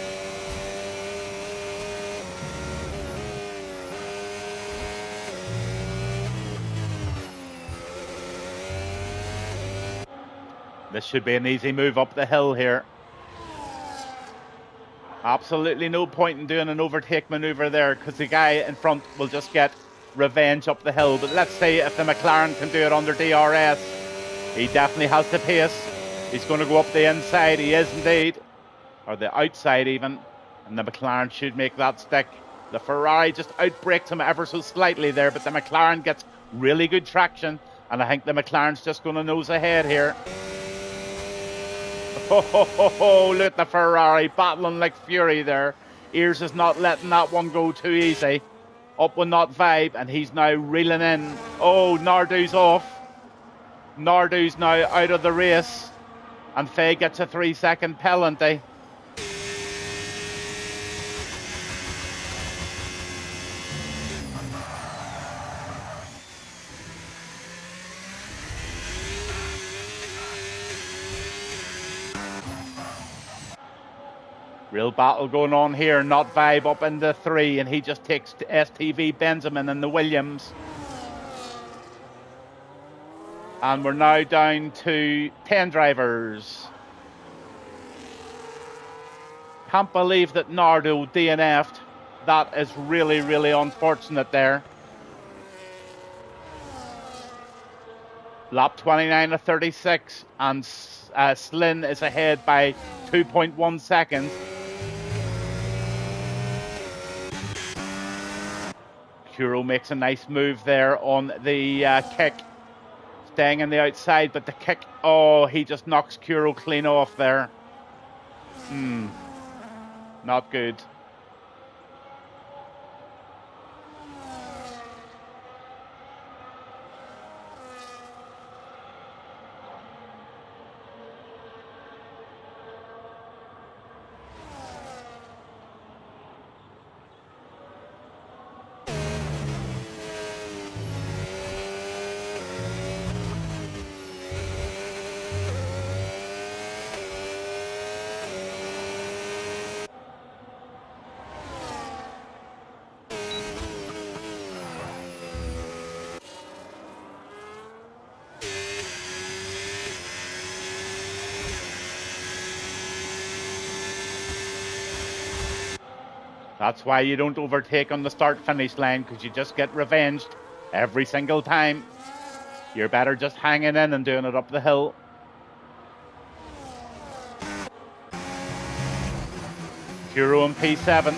This should be an easy move up the hill here. Absolutely no point in doing an overtake manoeuvre there, because the guy in front will just get revenge up the hill. But let's see if the McLaren can do it under DRS. He definitely has the pace. He's going to go up the inside. He is indeed. Or the outside even. And the McLaren should make that stick. The Ferrari just outbrakes him ever so slightly there, but the McLaren gets really good traction. And I think the McLaren's just going to nose ahead here. Look at the Ferrari battling like fury there. Ears is not letting that one go too easy. Up with Not 5, and he's now reeling in. Oh, Nardu's off. Nardu's now out of the race, and Faye gets a 3-second penalty. Real battle going on here. Not 5 up into 3, and he just takes STV Benjamin and the Williams. And we're now down to 10 drivers. Can't believe that Nardo DNF'd. That is really, really unfortunate there. Lap 29 of 36, and Slynn is ahead by 2.1 seconds. Kuro makes a nice move there on the kick, staying on the outside, but the kick, oh, he just knocks Kuro clean off there. Not good. That's why you don't overtake on the start-finish line, because you just get revenged every single time. You're better just hanging in and doing it up the hill. Kuro in P7.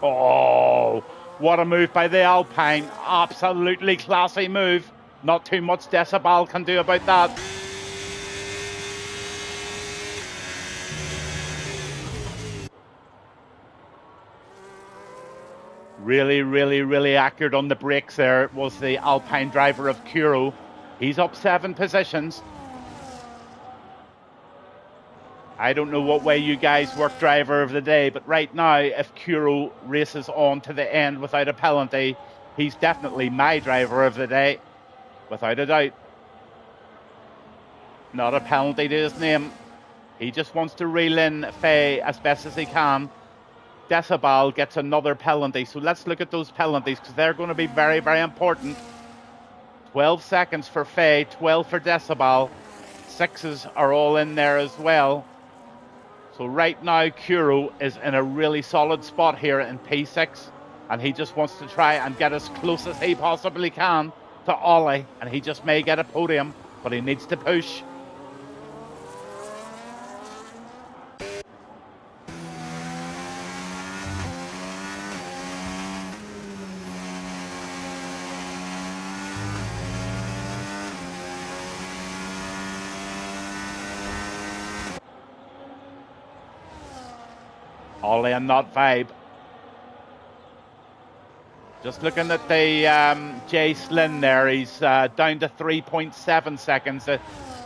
Oh, what a move by the Alpine. Absolutely classy move. Not too much Decibel can do about that. Really, really, really accurate on the brakes there was the Alpine driver of Kuro. He's up 7 positions. I don't know what way you guys work driver of the day, but right now, if Kuro races on to the end without a penalty, he's definitely my driver of the day, without a doubt. Not a penalty to his name. He just wants to reel in Faye as best as he can. Decibel gets another penalty, so let's look at those penalties, because they're going to be very, very important. 12 seconds for Faye, 12 for Decibel. 6s are all in there as well. So right now, Kuro is in a really solid spot here in P6, and he just wants to try and get as close as he possibly can to Ollie, and he just may get a podium, but he needs to push. Ollie and not Vibe. Just looking at the Jay Slynn there, he's down to 3.7 seconds.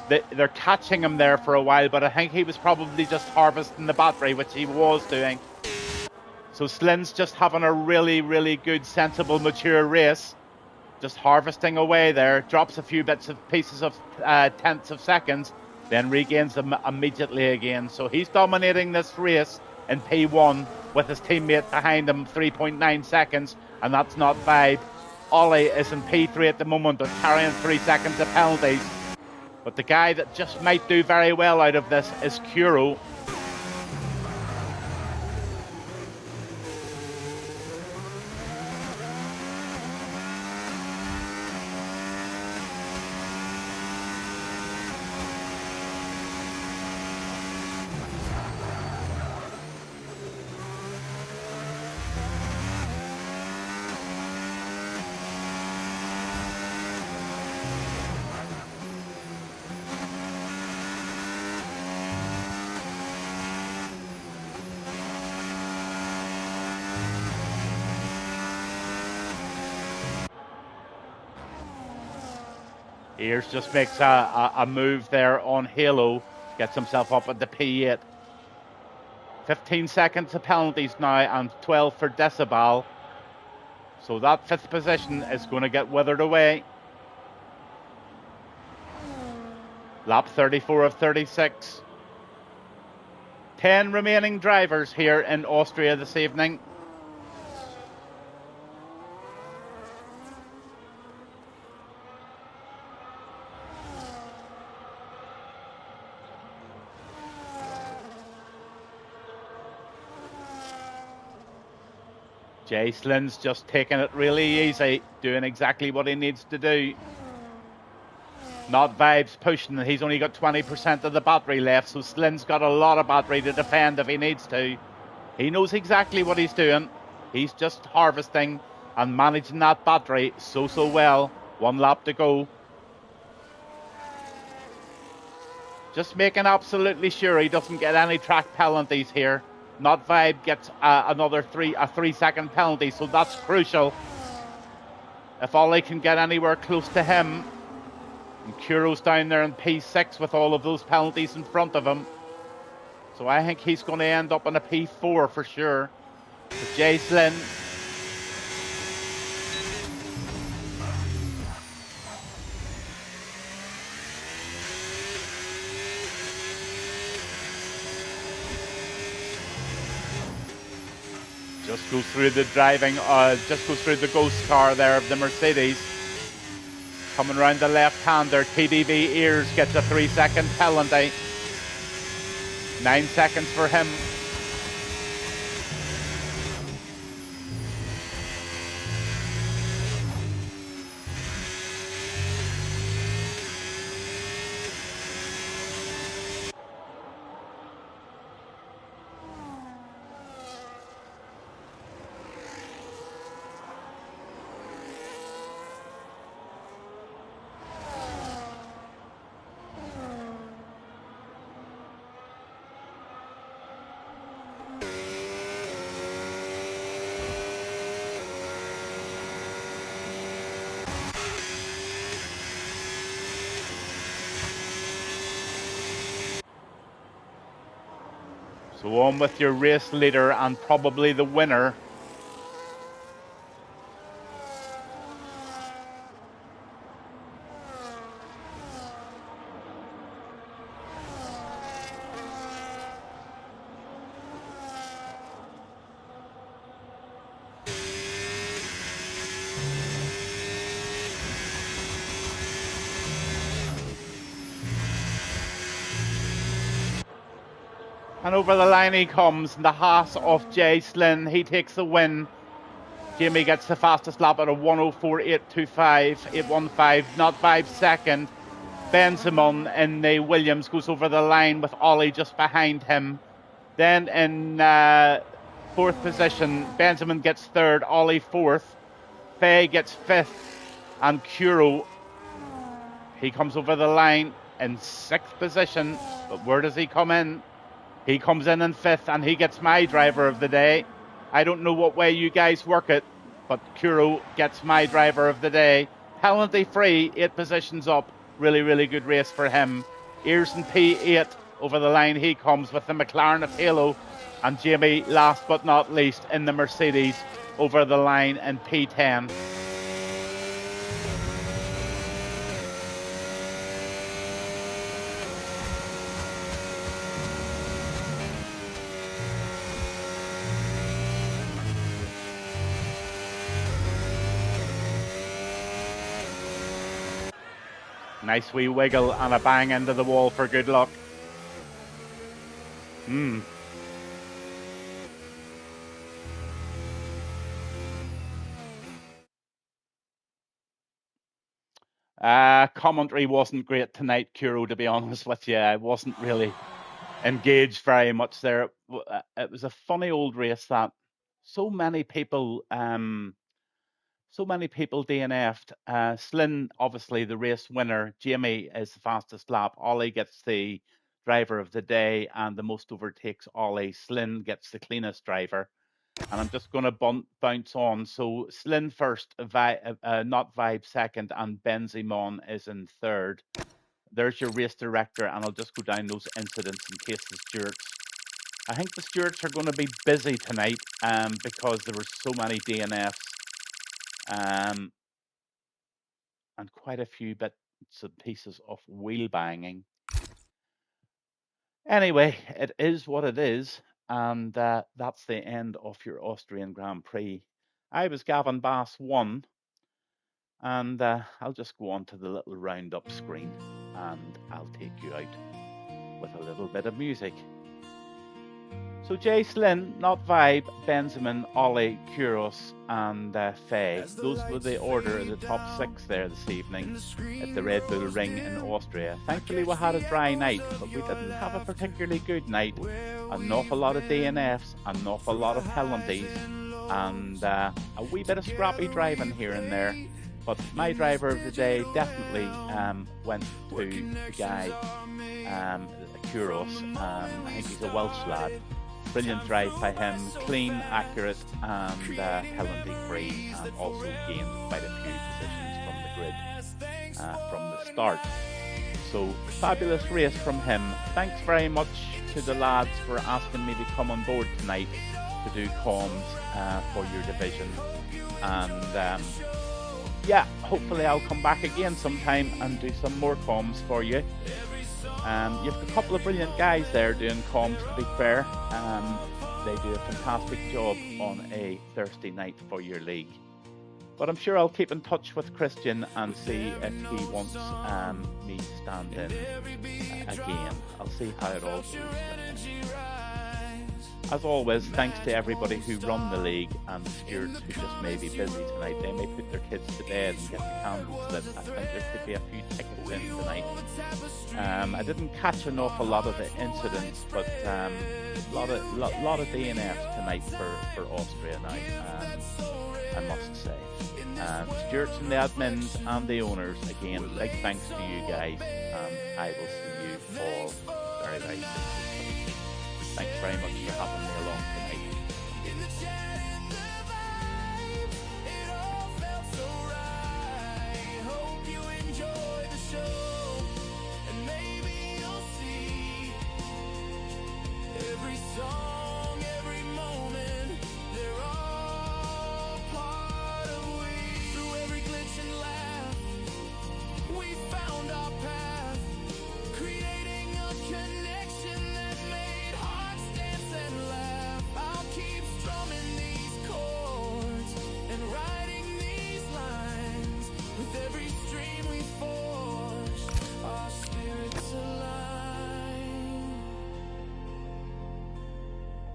They're catching him there for a while, but I think he was probably just harvesting the battery, which he was doing. So Slynn's just having a really, really good, sensible, mature race. Just harvesting away there, drops a few pieces of tenths of seconds, then regains them immediately again. So he's dominating this race in P1 with his teammate behind him, 3.9 seconds, and that's not Vibe. Ollie is in P3 at the moment, but carrying 3 seconds of penalties. But the guy that just might do very well out of this is Kuro. Ayres just makes a move there on Halo, gets himself up at the P8. 15 seconds of penalties now and 12 for Decibel. So that 5th position is going to get withered away. Lap 34 of 36. 10 remaining drivers here in Austria this evening. Jay Slin's just taking it really easy, doing exactly what he needs to do. Not Vibes pushing, he's only got 20% of the battery left, so Slin's got a lot of battery to defend if he needs to. He knows exactly what he's doing. He's just harvesting and managing that battery so well. 1 lap to go. Just making absolutely sure he doesn't get any track penalties here. Not Vibe gets another 3-second penalty, so that's crucial. If Ollie can get anywhere close to him, and Kuro's down there in P6 with all of those penalties in front of him. So I think he's going to end up in a P4 for sure. But Jay Slin just goes through the just goes through the ghost car there of the Mercedes. Coming around the left-hander, TDV Ayres gets a 3-second penalty. 9 seconds for him. So on with your race leader and probably the winner. And over the line he comes, in the Haas of Jay Slin. He takes the win. Jamie gets the fastest lap at a 1:04.825, not 5 second. Benzimon in the Williams goes over the line with Ollie just behind him. Then in 4th position, Benzimon gets 3rd, Ollie 4th. Faye gets 5th, and Kuro, he comes over the line in 6th position. But where does he come in? He comes in 5th, and he gets my driver of the day. I don't know what way you guys work it, but Kuro gets my driver of the day. Penalty free, 8 positions up. Really good race for him. Ayres in P8 over the line he comes with the McLaren of Halo. And Jamie, last but not least, in the Mercedes over the line in P10. Nice wee wiggle and a bang into the wall for good luck. Commentary wasn't great tonight, Kuro, to be honest with you. I wasn't really engaged very much there. It was a funny old race that so many people DNF'd. Slin, obviously the race winner. Jamie is the fastest lap. Ollie gets the driver of the day, and the most overtakes Ollie. Slin gets the cleanest driver. And I'm just going to bounce on. So Slyn first, not Vibe second, and Benzimon is in third. There's your race director, and I'll just go down those incidents in case the stewards. I think the stewards are going to be busy tonight because there were so many DNFs and quite a few bits and pieces of wheel banging. Anyway, it is what it is, and that's the end of your Austrian Grand Prix. I was Gavin Bass 1, and I'll just go on to the little roundup screen, and I'll take you out with a little bit of music. So Jay Slyn, Not Vibe, Benjamin, Ollie, Kuros, and Faye. Those were the order of the top 6 there this evening at the Red Bull Ring in Austria. Thankfully we had a dry night, but we didn't have a particularly good night. An awful lot of DNFs, an awful lot of penalties, and a wee bit of scrappy driving here and there. But my driver of the day definitely went to the guy, Kuros. I think he's a Welsh lad. Brilliant drive by him, clean, accurate, and penalty free, and also gained quite a few positions from the grid from the start. So fabulous race from him. Thanks very much to the lads for asking me to come on board tonight to do comms for your division, and yeah, hopefully I'll come back again sometime and do some more comms for you. You've got a couple of brilliant guys there doing comms, to be fair. They do a fantastic job on a Thursday night for your league. But I'm sure I'll keep in touch with Christian and see if he wants me to stand in again. I'll see how it all goes with him. As always, thanks to everybody who run the league and the stewards who just may be busy tonight. They may put their kids to bed and get the candles lit. I think there could be a few tickets in tonight. I didn't catch an awful lot of the incidents, but a lot of DNFs tonight for Austria now, I must say. Stewards and the admins and the owners, again, big thanks to you guys, and I will see you all very, very soon. Thanks very much for having me along tonight.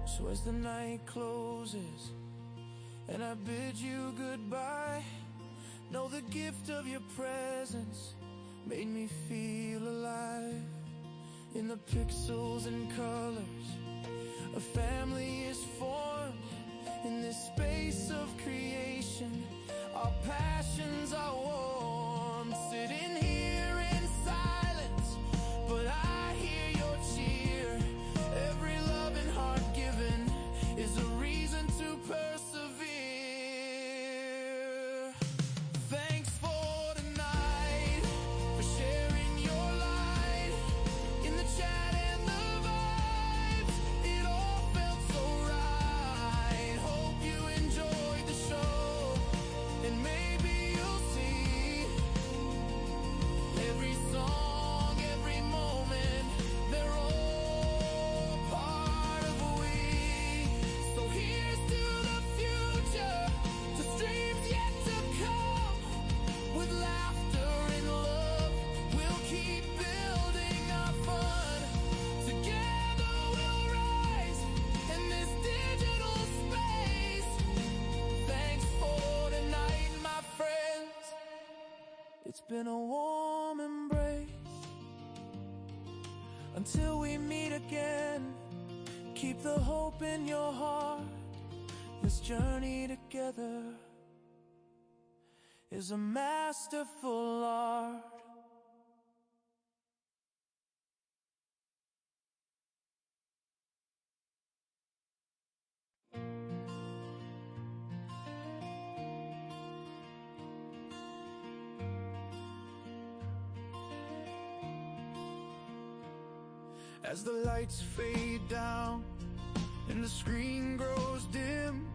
So as the night closes and I bid you goodbye, know the gift of your presence made me feel alive. In the pixels and colors, a family is formed in this space of creation. Our passions are warm, sitting here in silence, but I hear your cheer. Every loving heart given is a reason to persevere. Thanks for tonight, for sharing your light in the chat and the vibes. It all felt so right. Hope you enjoyed the show, and maybe you'll see every song, every moment, they're all part of we. So here's to the future, to streams yet to come. With laughter and love, we'll keep building our fun. Together we'll rise in this digital space. Thanks for tonight, my friends. It's been a warm embrace. Until we meet again, keep the hope in your heart. This journey together is a masterful art. As the lights fade down and the screen grows dim,